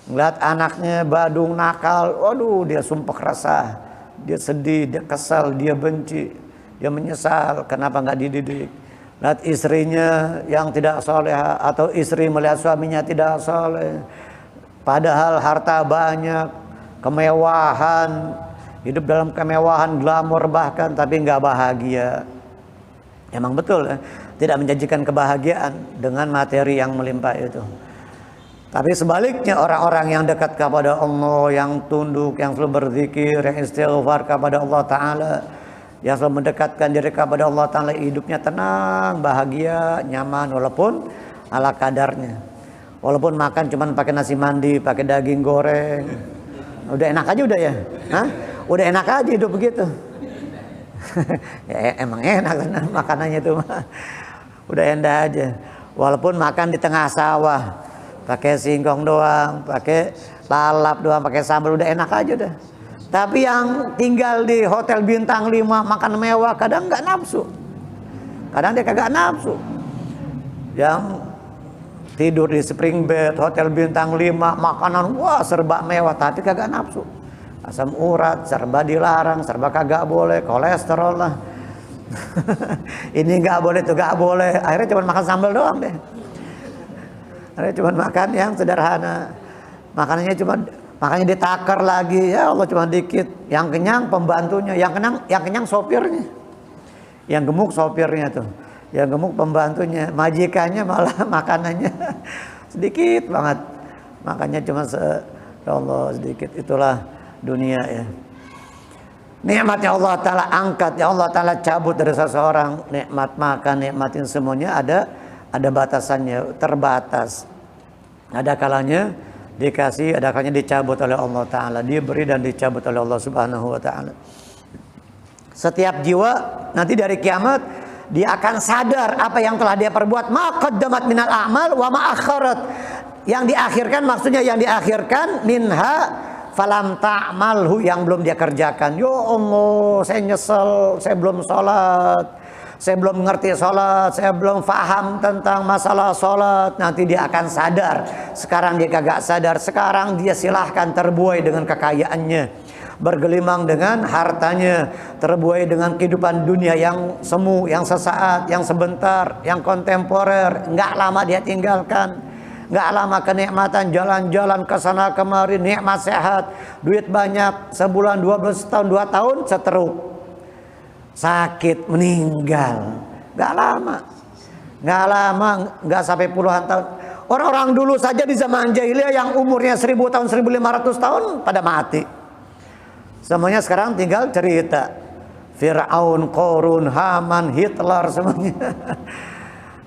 Ngeliat anaknya badung, nakal, waduh, dia sumpek resah, dia sedih, dia kesal, dia benci, dia menyesal kenapa nggak dididik. Lihat istrinya yang tidak soleh, atau istri melihat suaminya tidak soleh, padahal harta banyak, kemewahan, hidup dalam kemewahan, glamor bahkan, tapi nggak bahagia. Emang betul ya, tidak menjanjikan kebahagiaan dengan materi yang melimpah itu. Tapi sebaliknya, orang-orang yang dekat kepada Allah, yang tunduk, yang selalu berzikir, yang istighfar kepada Allah Ta'ala, yang selalu mendekatkan diri kepada Allah Ta'ala, hidupnya tenang, bahagia, nyaman, walaupun ala kadarnya. Walaupun makan cuman pakai nasi mandi, pakai daging goreng, udah enak aja udah ya. Hah? Udah enak aja hidup begitu. Ya, emang enak kan makanannya itu mah. Udah enak aja. Walaupun makan di tengah sawah, pakai singkong doang, pakai lalap doang, pakai sambal, udah enak aja udah. Tapi yang tinggal di hotel bintang 5 makan mewah, kadang nggak nafsu. Kadang dia kagak nafsu. Yang tidur di spring bed, hotel bintang 5, makanan wah serba mewah, tapi kagak nafsu. Asam urat, serba dilarang, serba kagak boleh, kolesterol lah. Ini nggak boleh, itu nggak boleh. Akhirnya cuma makan sambal doang deh. Akhirnya cuma makan yang sederhana. Makannya ditakar lagi, ya Allah cuma dikit. Yang kenyang pembantunya, yang kenyang sopirnya. Yang gemuk sopirnya tuh. Yang gemuk pembantunya, majikannya malah makanannya sedikit banget. Makannya cuma ya Allah sedikit. Itulah dunia ya. Nikmatnya Allah Ta'ala angkat, ya Allah Ta'ala cabut dari seseorang. Nikmat makan, nikmatin semuanya ada batasannya, terbatas. Ada kalanya dikasih, ada kalanya dicabut oleh Allah Ta'ala. Diberi dan dicabut oleh Allah Subhanahu Wa Ta'ala. Setiap jiwa nanti dari kiamat dia akan sadar apa yang telah dia perbuat. Ma qaddamat minal a'mal wa ma akharat. Yang diakhirkan, maksudnya yang diakhirkan minha falam ta'malhu, yang belum dia kerjakan. Ya Allah, saya nyesel, saya belum sholat, saya belum mengerti sholat, saya belum faham tentang masalah sholat. Nanti dia akan sadar. Sekarang dia kagak sadar. Sekarang dia silahkan terbuai dengan kekayaannya, bergelimang dengan hartanya, terbuai dengan kehidupan dunia yang semu, yang sesaat, yang sebentar, yang kontemporer. Nggak lama dia tinggalkan. Nggak lama kenikmatan, jalan-jalan ke sana kemari, nikmat sehat, duit banyak, sebulan, 12 tahun, 2 tahun, seteruk. Sakit, meninggal. Nggak lama, nggak sampai puluhan tahun. Orang-orang dulu saja di zaman jahiliyah yang umurnya 1000 tahun, 1500 tahun pada mati. Semuanya sekarang tinggal cerita. Fir'aun, Qarun, Haman, Hitler semuanya.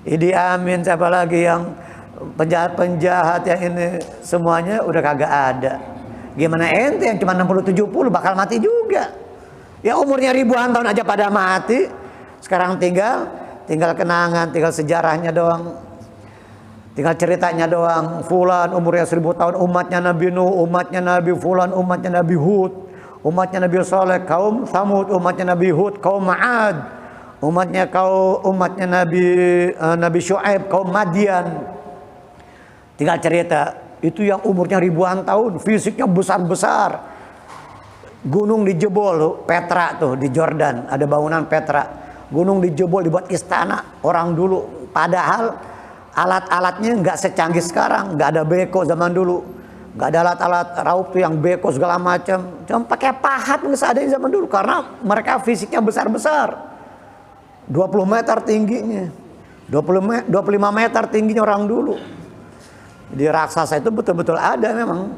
Idi Amin, siapa lagi yang penjahat-penjahat yang ini semuanya udah kagak ada. Gimana ente yang cuma 60-70 bakal mati juga. Ya umurnya ribuan tahun aja pada mati. Sekarang tinggal kenangan, tinggal sejarahnya doang. Tinggal ceritanya doang. Fulan umurnya 1000 tahun, umatnya Nabi Nuh, umatnya Nabi Fulan, umatnya Nabi Hud, umatnya Nabi Saleh, kaum Samud, umatnya Nabi Hud, kaum Ma'ad, umatnya Nabi Syuaib, kaum Madian. Tinggal cerita. Itu yang umurnya ribuan tahun, fisiknya besar-besar. Gunung dijebol, Petra tuh di Jordan, ada bangunan Petra. Gunung dijebol, dibuat istana orang dulu. Padahal alat-alatnya nggak secanggih sekarang, nggak ada beko zaman dulu, nggak ada alat-alat raup yang beko segala macam. Cuma pakai pahat nggak ada zaman dulu karena mereka fisiknya besar-besar. 20 meter tingginya, 25 meter tingginya orang dulu. Di raksasa itu betul-betul ada memang.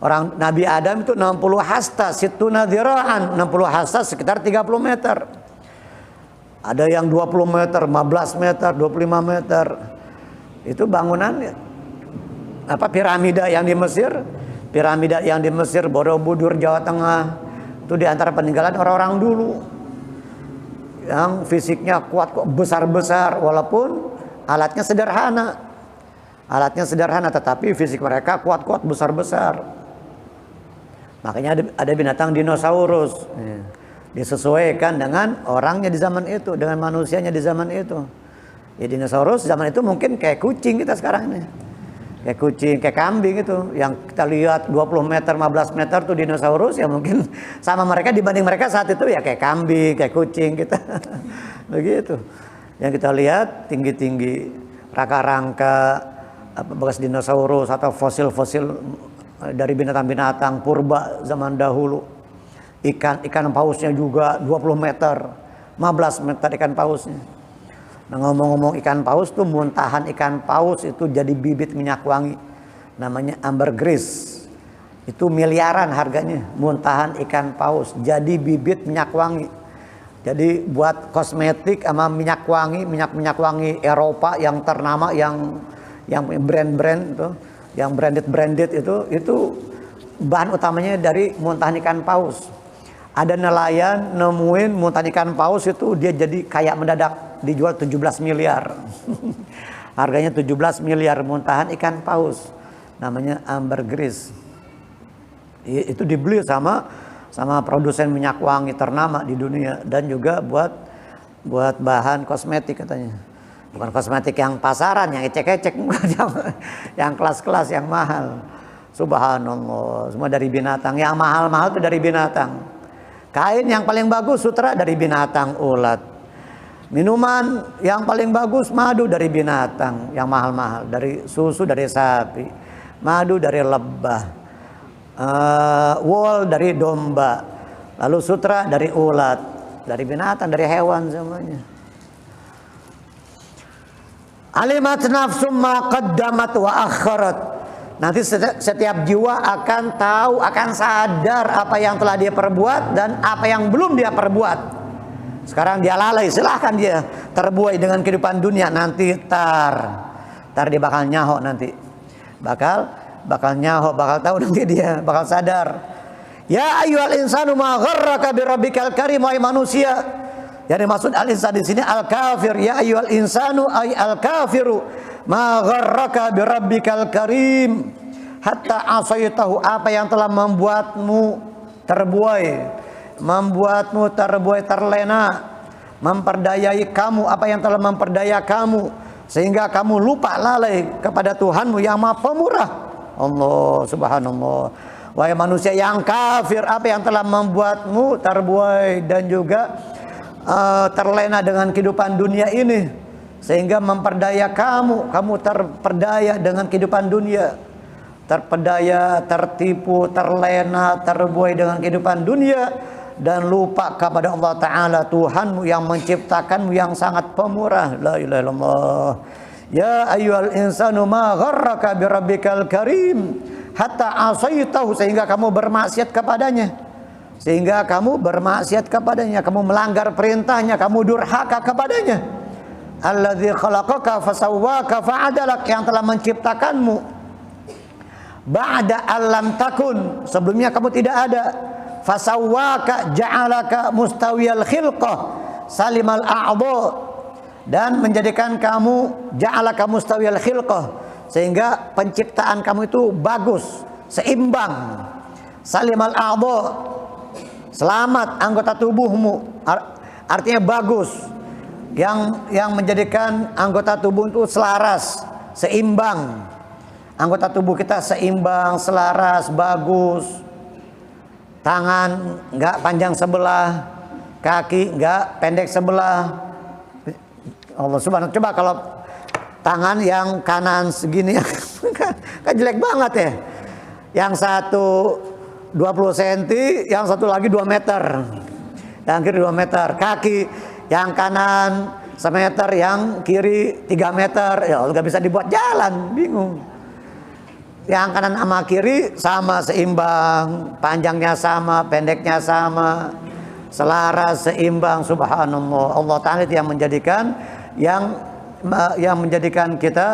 Orang Nabi Adam itu 60 hasta, situna dzira'an, 60 hasta sekitar 30 meter. Ada yang 20 meter, 15 meter, 25 meter. Itu bangunan piramida yang di Mesir. Piramida yang di Mesir, Borobudur, Jawa Tengah. Itu di antara peninggalan orang-orang dulu. Yang fisiknya kuat, besar-besar walaupun alatnya sederhana. Alatnya sederhana tetapi fisik mereka kuat-kuat, besar-besar. Makanya ada binatang dinosaurus. Disesuaikan dengan orangnya di zaman itu, dengan manusianya di zaman itu. Ya dinosaurus zaman itu mungkin kayak kucing kita sekarang ini. Kayak kucing, kayak kambing itu. Yang kita lihat 20 meter, 15 meter tuh dinosaurus ya mungkin sama mereka dibanding mereka saat itu ya kayak kambing, kayak kucing kita. Begitu. Yang kita lihat tinggi-tinggi, rangka-rangka bekas dinosaurus atau fosil-fosil dari binatang-binatang purba zaman dahulu. Ikan pausnya juga 20 meter, 15 meter ikan pausnya. Nah ngomong-ngomong ikan paus tuh, muntahan ikan paus itu jadi bibit minyak wangi. Namanya ambergris. Itu miliaran harganya, muntahan ikan paus jadi bibit minyak wangi. Jadi buat kosmetik sama minyak wangi Eropa yang ternama, yang brand-brand itu, yang branded itu bahan utamanya dari muntahan ikan paus. Ada nelayan nemuin muntahan ikan paus itu dia jadi kaya mendadak, dijual 17 miliar. Harganya 17 miliar muntahan ikan paus. Namanya ambergris. Itu dibeli sama produsen minyak wangi ternama di dunia dan juga buat bahan kosmetik katanya. Bukan kosmetik yang pasaran, yang ecek-ecek, yang kelas-kelas, yang mahal. Subhanallah, semua dari binatang. Yang mahal-mahal itu dari binatang. Kain yang paling bagus, sutra dari binatang, ulat. Minuman yang paling bagus, madu dari binatang, yang mahal-mahal. Dari susu dari sapi, madu dari lebah, wool dari domba, lalu sutra dari ulat, dari binatang, dari hewan semuanya. Alimat nafsum ma qaddamat wa akharat. Nanti setiap jiwa akan tahu, akan sadar apa yang telah dia perbuat dan apa yang belum dia perbuat. Sekarang dia lalai, silahkan dia terbuai dengan kehidupan dunia. Nanti tar dia bakal nyaho nanti. Bakal nyaho, bakal tahu nanti dia, bakal sadar. Ya ayyuhal insanu ma gharraka birabbikal karim, wahai manusia. Yang dimaksud al-insan di sini al-kafir. Ya ayyuhal insanu ay al-kafiru ma gharraka birabbikal karim hatta asaitahu, apa yang telah membuatmu terbuai, terlena, memperdayai kamu, apa yang telah memperdaya kamu sehingga kamu lupa lalai kepada Tuhanmu yang Maha Pemurah. Allah subhanallah. Wahai manusia yang kafir, apa yang telah membuatmu terbuai dan juga terlena dengan kehidupan dunia ini sehingga memperdaya kamu terperdaya dengan kehidupan dunia, terpedaya, tertipu, terlena, terbuai dengan kehidupan dunia dan lupa kepada Allah Ta'ala Tuhanmu yang menciptakanmu yang sangat pemurah. La ilaha illallah. Ya ayyuhal insanu ma gharraka birabbikal karim hatta asaitahu, sehingga kamu bermaksiat kepadanya. Kamu melanggar perintahnya, kamu durhaka kepadanya. alladzi khalaqaka fasawwaka fa'adalak, yang telah menciptakanmu ba'da alam takun, sebelumnya kamu tidak ada, fasawwaka ja'alaka mustawiyal khilqah salimal a'dha, dan menjadikan kamu ja'alaka mustawiyal khilqah, sehingga penciptaan kamu itu bagus, seimbang, salimal a'dha, selamat anggota tubuhmu, artinya bagus, yang menjadikan anggota tubuh itu selaras, seimbang. Anggota tubuh kita seimbang, selaras, bagus. Tangan enggak panjang sebelah, kaki enggak pendek sebelah. Allah subhanahu, coba kalau tangan yang kanan segini kan jelek banget ya. Yang satu 20 cm, yang satu lagi 2 meter. Yang kiri 2 meter. Kaki yang kanan 1 meter, yang kiri 3 meter. Ya nggak bisa dibuat jalan, bingung. Yang kanan sama kiri sama, seimbang, panjangnya sama, pendeknya sama, selaras, seimbang. Subhanallah, Allah Ta'ala itu yang menjadikan kita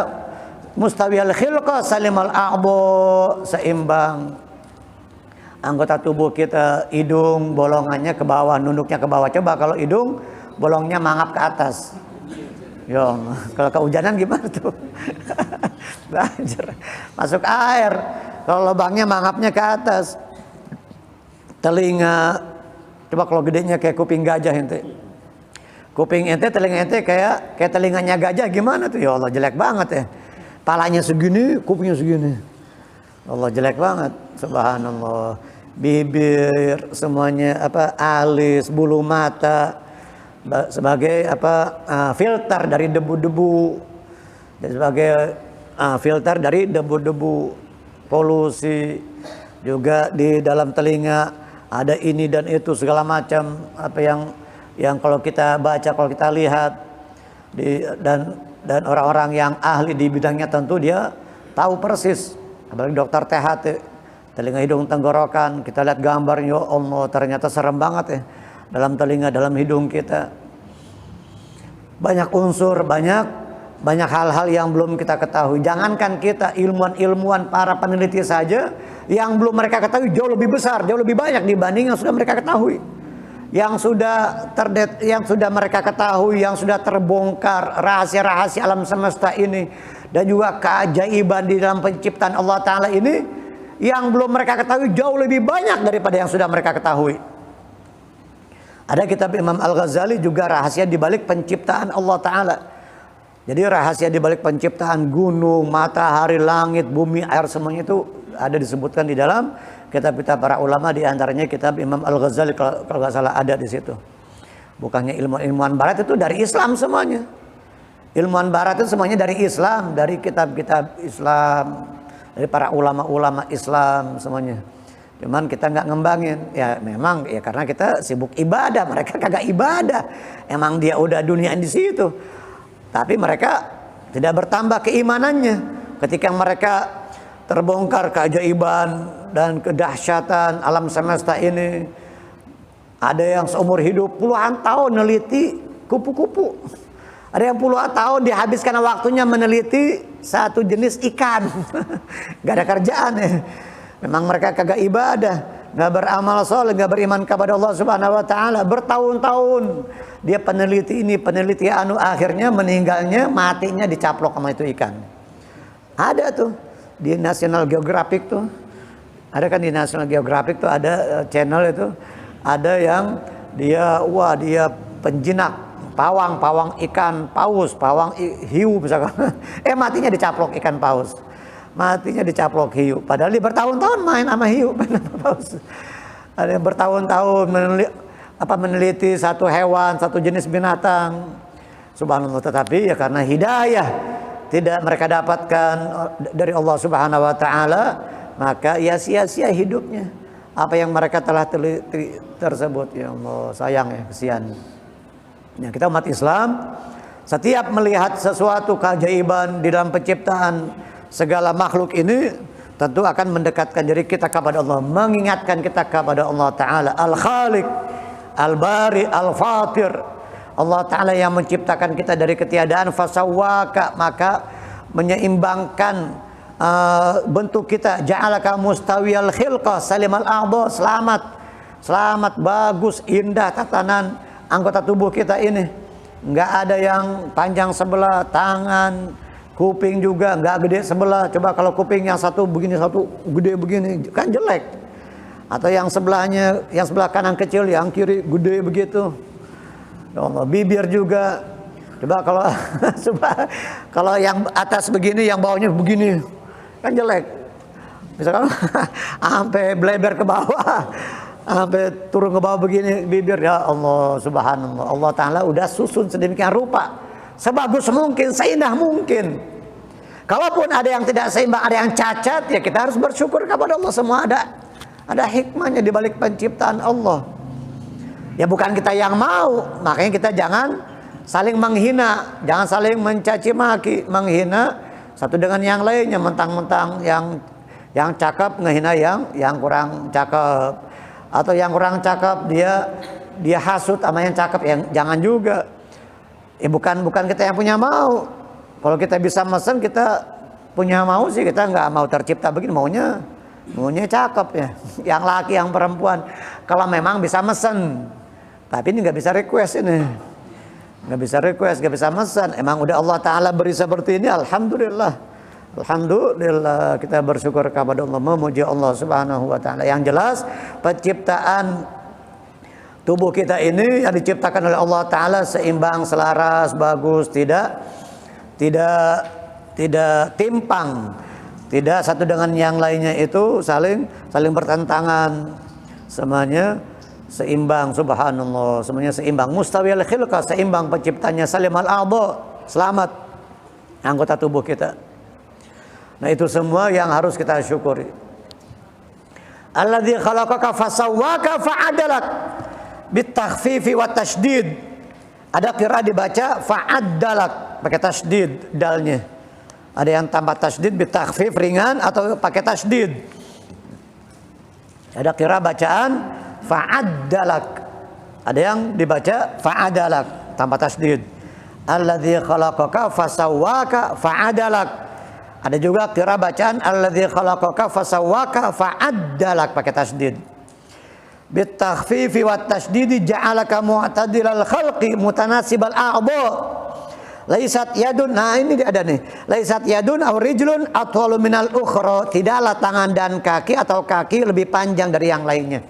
mustawiyal khilqah salimal a'dha, seimbang. Anggota tubuh kita, hidung bolongannya ke bawah, nunduknya ke bawah. Coba kalau hidung bolongnya mangap ke atas, yo, kalau kehujanan gimana tuh? Masuk air. Kalau lubangnya mangapnya ke atas. Telinga, coba kalau gedenya kayak kuping gajah ente. Kuping ente, telinga ente kayak telinganya gajah, gimana tuh? Ya Allah, jelek banget ya. Palanya segini, kupingnya segini. Allah, jelek banget. Subhanallah. Bibir semuanya alis, bulu mata sebagai filter dari debu-debu, dan sebagai filter dari debu-debu polusi. Juga di dalam telinga ada ini dan itu segala macam yang kalau kita baca, kalau kita lihat dan orang-orang yang ahli di bidangnya tentu dia tahu persis, apalagi dokter THT, telinga, hidung, tenggorokan. Kita lihat gambarnya, ya Allah, ternyata serem banget ya dalam telinga, dalam hidung kita. Banyak unsur, banyak hal-hal yang belum kita ketahui. Jangankan kita, ilmuwan-ilmuwan, para peneliti saja, yang belum mereka ketahui jauh lebih besar, jauh lebih banyak dibanding yang sudah mereka ketahui. Yang sudah mereka ketahui, yang sudah terbongkar rahasia-rahasia alam semesta ini, dan juga keajaiban di dalam penciptaan Allah Ta'ala ini, yang belum mereka ketahui jauh lebih banyak daripada yang sudah mereka ketahui. Ada kitab Imam Al-Ghazali juga, rahasia di balik penciptaan Allah Ta'ala. Jadi rahasia di balik penciptaan gunung, matahari, langit, bumi, air, semuanya itu ada disebutkan di dalam kitab-kitab para ulama, di antaranya kitab Imam Al-Ghazali kalau nggak salah ada di situ. Bukannya ilmuwan barat itu dari Islam semuanya. Ilmuwan barat itu semuanya dari Islam, dari kitab-kitab Islam, dari para ulama-ulama Islam semuanya. Cuman kita nggak ngembangin, ya memang ya karena kita sibuk ibadah, mereka kagak ibadah. Emang dia udah dunia di situ. Tapi mereka tidak bertambah keimanannya. Ketika mereka terbongkar keajaiban dan kedahsyatan alam semesta ini, ada yang seumur hidup puluhan tahun meneliti kupu-kupu. Ada yang puluhan tahun dihabiskan waktunya meneliti satu jenis ikan. Gak ada kerjaan ya. Memang mereka kagak ibadah, gak beramal soleh, gak beriman kepada Allah Subhanahu Wa Taala. Bertahun-tahun dia peneliti ini, peneliti anu, akhirnya meninggalnya, matinya dicaplok sama itu ikan. Ada tuh di National Geographic tuh, ada kan di National Geographic tuh ada channel itu, ada yang dia penjinak pawang ikan paus, pawang hiu misalkan. Matinya dicaplok ikan paus. Matinya dicaplok hiu. Padahal dia bertahun-tahun main sama hiu, main sama paus. Ada yang bertahun-tahun meneliti satu hewan, satu jenis binatang. Subhanallah, tetapi ya karena hidayah tidak mereka dapatkan dari Allah Subhanahu Wa Taala, maka ya sia-sia hidupnya. Apa yang mereka telah teliti tersebut, ya Allah, sayang ya, kesian. Ya, kita umat Islam setiap melihat sesuatu keajaiban di dalam penciptaan segala makhluk ini, tentu akan mendekatkan diri kita kepada Allah, mengingatkan kita kepada Allah Ta'ala, Al-Khaliq, Al-Bari, Al-Fatir, Allah Ta'ala yang menciptakan kita dari ketiadaan, fasawwaka, maka menyeimbangkan bentuk kita, ja'alaka mustawiyal khilqah salimal a'dha, selamat, bagus, indah tatanan anggota tubuh kita ini. Nggak ada yang panjang sebelah, tangan, kuping juga nggak gede sebelah. Coba kalau kuping yang satu begini, satu gede begini, kan jelek. Atau yang sebelahnya, yang sebelah kanan kecil, yang kiri gede begitu. Ya Allah, bibir juga. Coba kalau yang atas begini, yang bawahnya begini, kan jelek. Misalkan sampai bleber ke bawah, sampai turun ke bawah begini bibir, ya Allah, subhanallah. Allah Ta'ala udah susun sedemikian rupa, sebagus mungkin, seindah mungkin. Kalaupun ada yang tidak seimbang, ada yang cacat, ya kita harus bersyukur kepada Allah. Semua ada hikmahnya di balik penciptaan Allah. Ya bukan kita yang mau, makanya kita jangan saling menghina, jangan saling mencaci maki, menghina satu dengan yang lainnya, mentang-mentang yang cakep ngehina yang kurang cakep, atau yang kurang cakep dia hasut sama yang cakep, yang jangan juga. Ya bukan kita yang punya mau. Kalau kita bisa mesen, kita punya mau sih, kita nggak mau tercipta begini, maunya cakep ya, yang laki yang perempuan. Kalau memang bisa mesen, tapi ini nggak bisa request, ini nggak bisa request, nggak bisa mesen. Emang udah Allah Ta'ala beri seperti ini, alhamdulillah kita bersyukur kepada Allah, memuji Allah Subhanahu wa Ta'ala. Yang jelas penciptaan tubuh kita ini yang diciptakan oleh Allah Ta'ala seimbang, selaras, bagus, tidak timpang, tidak satu dengan yang lainnya itu saling bertentangan, semuanya seimbang, subhanallah, semuanya seimbang. Mustawiyal khilqah, seimbang penciptanya, salimal a'dha, selamat anggota tubuh kita. Nah itu semua yang harus kita syukuri. Alladzi khalaqaka fasawwaka fa'adalak bitakhfifi wa tasydid. Ada qiraah dibaca fa'adalak pakai tasydid dalnya. Ada yang tambah tasydid bitakhfif ringan atau pakai tasydid. Ada qiraah bacaan fa'adalak. Ada yang dibaca fa'adalak tambah tasydid. Alladzi khalaqaka fasawwaka fa'adalak. Ada juga qiraah bacaan alladzi khalaqaka fasawwaka fa'addalak pakai tasydid. Bitakhfifi wat tasydid ja'alaka mu'tadilal khalqi mutanasibal a'dha. Laisat yadun, nah ini ada nih. Laisat yadun aw rijlun atwalu minal ukhra. Tidaklah tangan dan kaki atau kaki lebih panjang dari yang lainnya.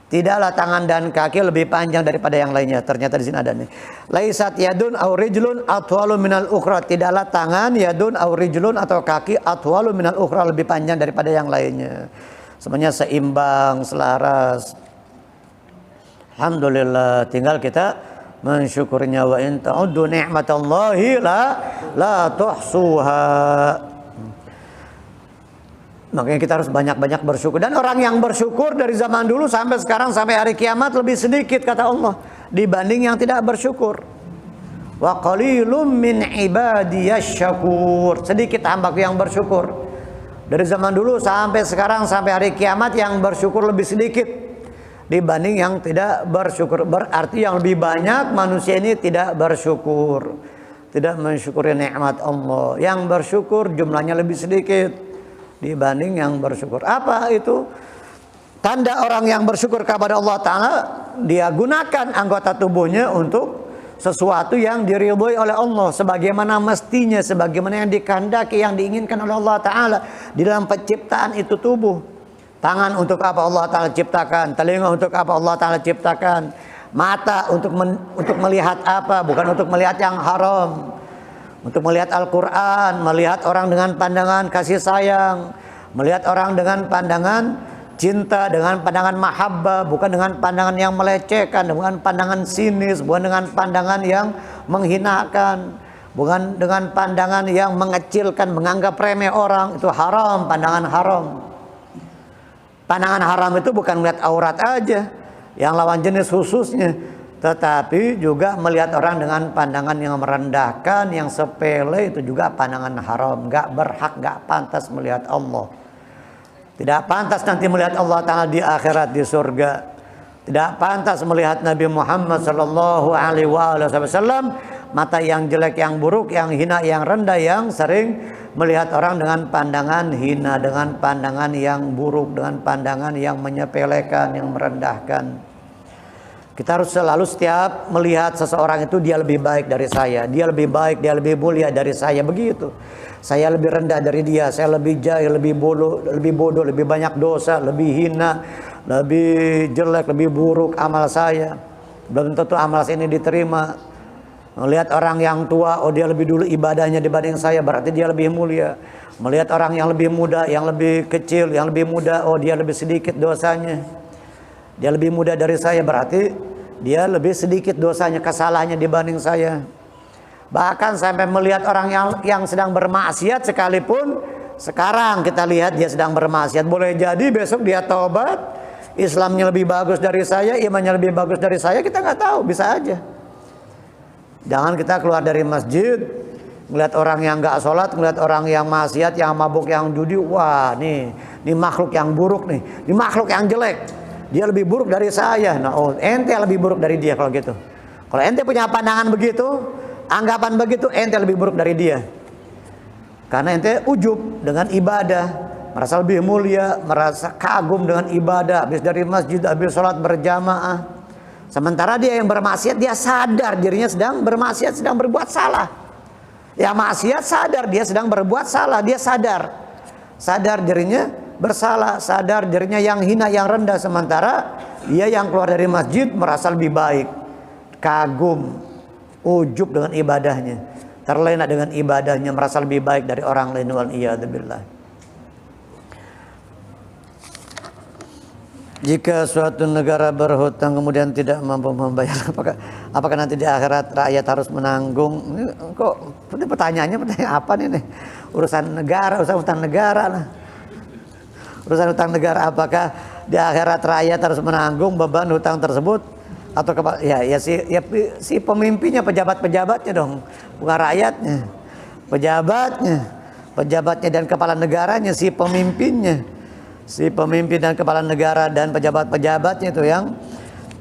Tidaklah tangan dan kaki lebih panjang daripada yang lainnya. Ternyata di sini ada nih. Laisat yadun aw rijlun atwalu minal ukhra. Tidaklah tangan, yadun aw rijlun atau kaki atwalu minal ukhra, lebih panjang daripada yang lainnya. Semuanya seimbang, selaras. Alhamdulillah, tinggal kita mensyukurnya. Wa in ta'uddu ni'matallahi la tuhsuha. Makanya kita harus banyak-banyak bersyukur. Dan orang yang bersyukur dari zaman dulu sampai sekarang, sampai hari kiamat lebih sedikit kata Allah dibanding yang tidak bersyukur. Wa qalilum min ibadiyasy syakur. Sedikit hambaku yang bersyukur. Dari zaman dulu sampai sekarang, sampai hari kiamat, yang bersyukur lebih sedikit dibanding yang tidak bersyukur. Berarti yang lebih banyak manusia ini tidak bersyukur, tidak mensyukuri nikmat Allah. Yang bersyukur jumlahnya lebih sedikit dibanding yang bersyukur. Apa itu? Tanda orang yang bersyukur kepada Allah Ta'ala, dia gunakan anggota tubuhnya untuk sesuatu yang diridhoi oleh Allah, sebagaimana mestinya, sebagaimana yang dikehendaki, yang diinginkan oleh Allah Ta'ala di dalam penciptaan itu tubuh. Tangan untuk apa Allah Ta'ala ciptakan, telinga untuk apa Allah Ta'ala ciptakan, mata untuk melihat apa, bukan untuk melihat yang haram, untuk melihat Al-Quran, melihat orang dengan pandangan kasih sayang, melihat orang dengan pandangan cinta, dengan pandangan mahabbah, bukan dengan pandangan yang melecehkan, dengan pandangan sinis, bukan dengan pandangan yang menghinakan, bukan dengan pandangan yang mengecilkan, menganggap remeh orang. Itu haram, pandangan haram. Pandangan haram itu bukan melihat aurat aja, yang lawan jenis khususnya, tetapi juga melihat orang dengan pandangan yang merendahkan, yang sepele, itu juga pandangan haram. Gak berhak, gak pantas melihat Allah. Tidak pantas nanti melihat Allah Ta'ala di akhirat, di surga. Tidak pantas melihat Nabi Muhammad sallallahu alaihi wasallam mata yang jelek, yang buruk, yang hina, yang rendah, yang sering melihat orang dengan pandangan hina, dengan pandangan yang buruk, dengan pandangan yang menyepelekan, yang merendahkan. Kita harus selalu setiap melihat seseorang itu dia lebih baik dari saya, dia lebih baik, dia lebih mulia dari saya, begitu. Saya lebih rendah dari dia, saya lebih jahil, lebih bodoh, lebih banyak dosa, lebih hina, lebih jelek, lebih buruk amal saya. Belum tentu amal saya ini diterima. Melihat orang yang tua, oh dia lebih dulu ibadahnya dibanding saya, berarti dia lebih mulia. Melihat orang yang lebih muda, yang lebih kecil, yang lebih muda, oh dia lebih sedikit dosanya. Dia lebih muda dari saya, berarti dia lebih sedikit dosanya, kesalahannya dibanding saya. Bahkan sampai melihat orang yang sedang bermaksiat sekalipun, sekarang kita lihat dia sedang bermaksiat, boleh jadi besok dia taubat, Islamnya lebih bagus dari saya, imannya lebih bagus dari saya, kita nggak tahu, bisa aja. Jangan kita keluar dari masjid melihat orang yang nggak sholat, melihat orang yang maksiat, yang mabuk, yang judi, wah nih makhluk yang buruk nih, ini makhluk yang jelek. Dia lebih buruk dari saya. Nah, oh, ente lebih buruk dari dia kalau gitu. Kalau ente punya pandangan begitu, anggapan begitu, ente lebih buruk dari dia. Karena ente ujub dengan ibadah, merasa lebih mulia, merasa kagum dengan ibadah, habis dari masjid, habis sholat berjamaah. Sementara dia yang bermaksiat, dia sadar dirinya sedang bermaksiat, sedang berbuat salah. Yang maksiat sadar dia sedang berbuat salah, dia sadar dirinya bersalah, sadar dirinya yang hina, yang rendah. Sementara dia yang keluar dari masjid merasa lebih baik, kagum, ujub dengan ibadahnya, terlena dengan ibadahnya, merasa lebih baik dari orang lain. Wal iyadzubillah. Jika suatu negara berhutang kemudian tidak mampu membayar, apakah nanti di akhirat rakyat harus menanggung? Ini kok ini pertanyaannya apa nih? Urusan negara, urusan hutang negara lah. Urusan hutang negara, apakah di akhirat rakyat harus menanggung beban hutang tersebut atau si pemimpinnya, pejabatnya dong, bukan rakyatnya. Pejabatnya dan kepala negaranya, si pemimpinnya. Si pemimpin dan kepala negara dan pejabatnya itu yang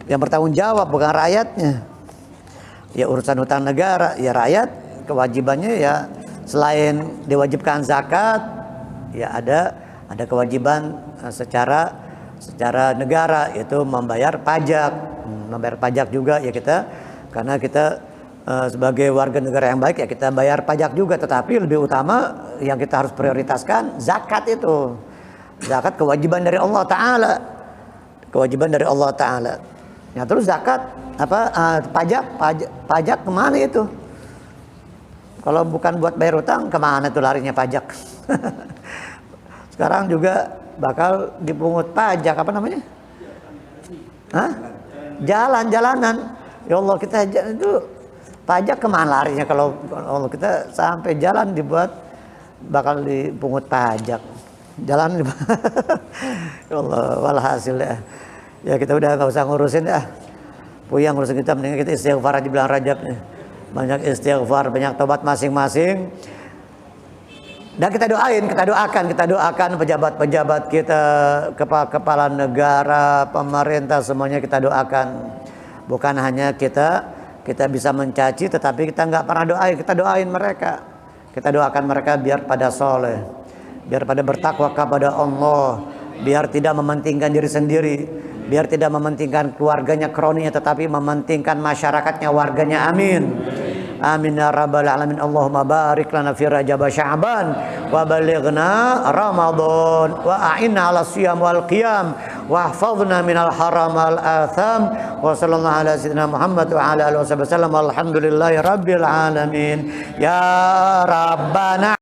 bertanggung jawab, bukan rakyatnya. Ya urusan hutang negara, ya rakyat kewajibannya ya selain diwajibkan zakat, ya ada kewajiban secara negara, yaitu membayar pajak juga ya kita, karena kita sebagai warga negara yang baik ya kita bayar pajak juga, tetapi lebih utama yang kita harus prioritaskan zakat itu. Zakat kewajiban dari Allah Ta'ala. Ya terus zakat pajak kemana itu? Kalau bukan buat bayar utang, kemana tuh larinya pajak? Sekarang juga bakal dipungut pajak, apa namanya? Jalan-jalanan. Ya Allah, kita itu pajak kemana larinya kalau Allah kita sampai jalan dibuat bakal dipungut pajak. Jalan ya Allah, walhasil ya kita udah nggak usah ngurusin ya. Puyang ngurusin kita, mendingan kita istighfar aja di bulan Rajab nih. Banyak istighfar, banyak tobat masing-masing. Dan kita doakan pejabat-pejabat kita, kepala negara, pemerintah, semuanya kita doakan. Bukan hanya kita bisa mencaci, tetapi kita nggak pernah doain. Kita doain mereka. Kita doakan mereka biar pada soleh, biar pada bertakwa kepada Allah, biar tidak mementingkan diri sendiri, biar tidak mementingkan keluarganya, kroninya, tetapi mementingkan masyarakatnya, warganya. Amin. Amin ya rabbal alamin. Allahumma barik lana fi Rajab Sya'ban wa balighna Ramadan wa a'inna 'ala siyam wal qiyam wa hfadhna minal haram wal atham wa sallallahu ala sayyidina Muhammad wa ala alihi wasallam. Alhamdulillahi rabbil alamin. Ya rabbana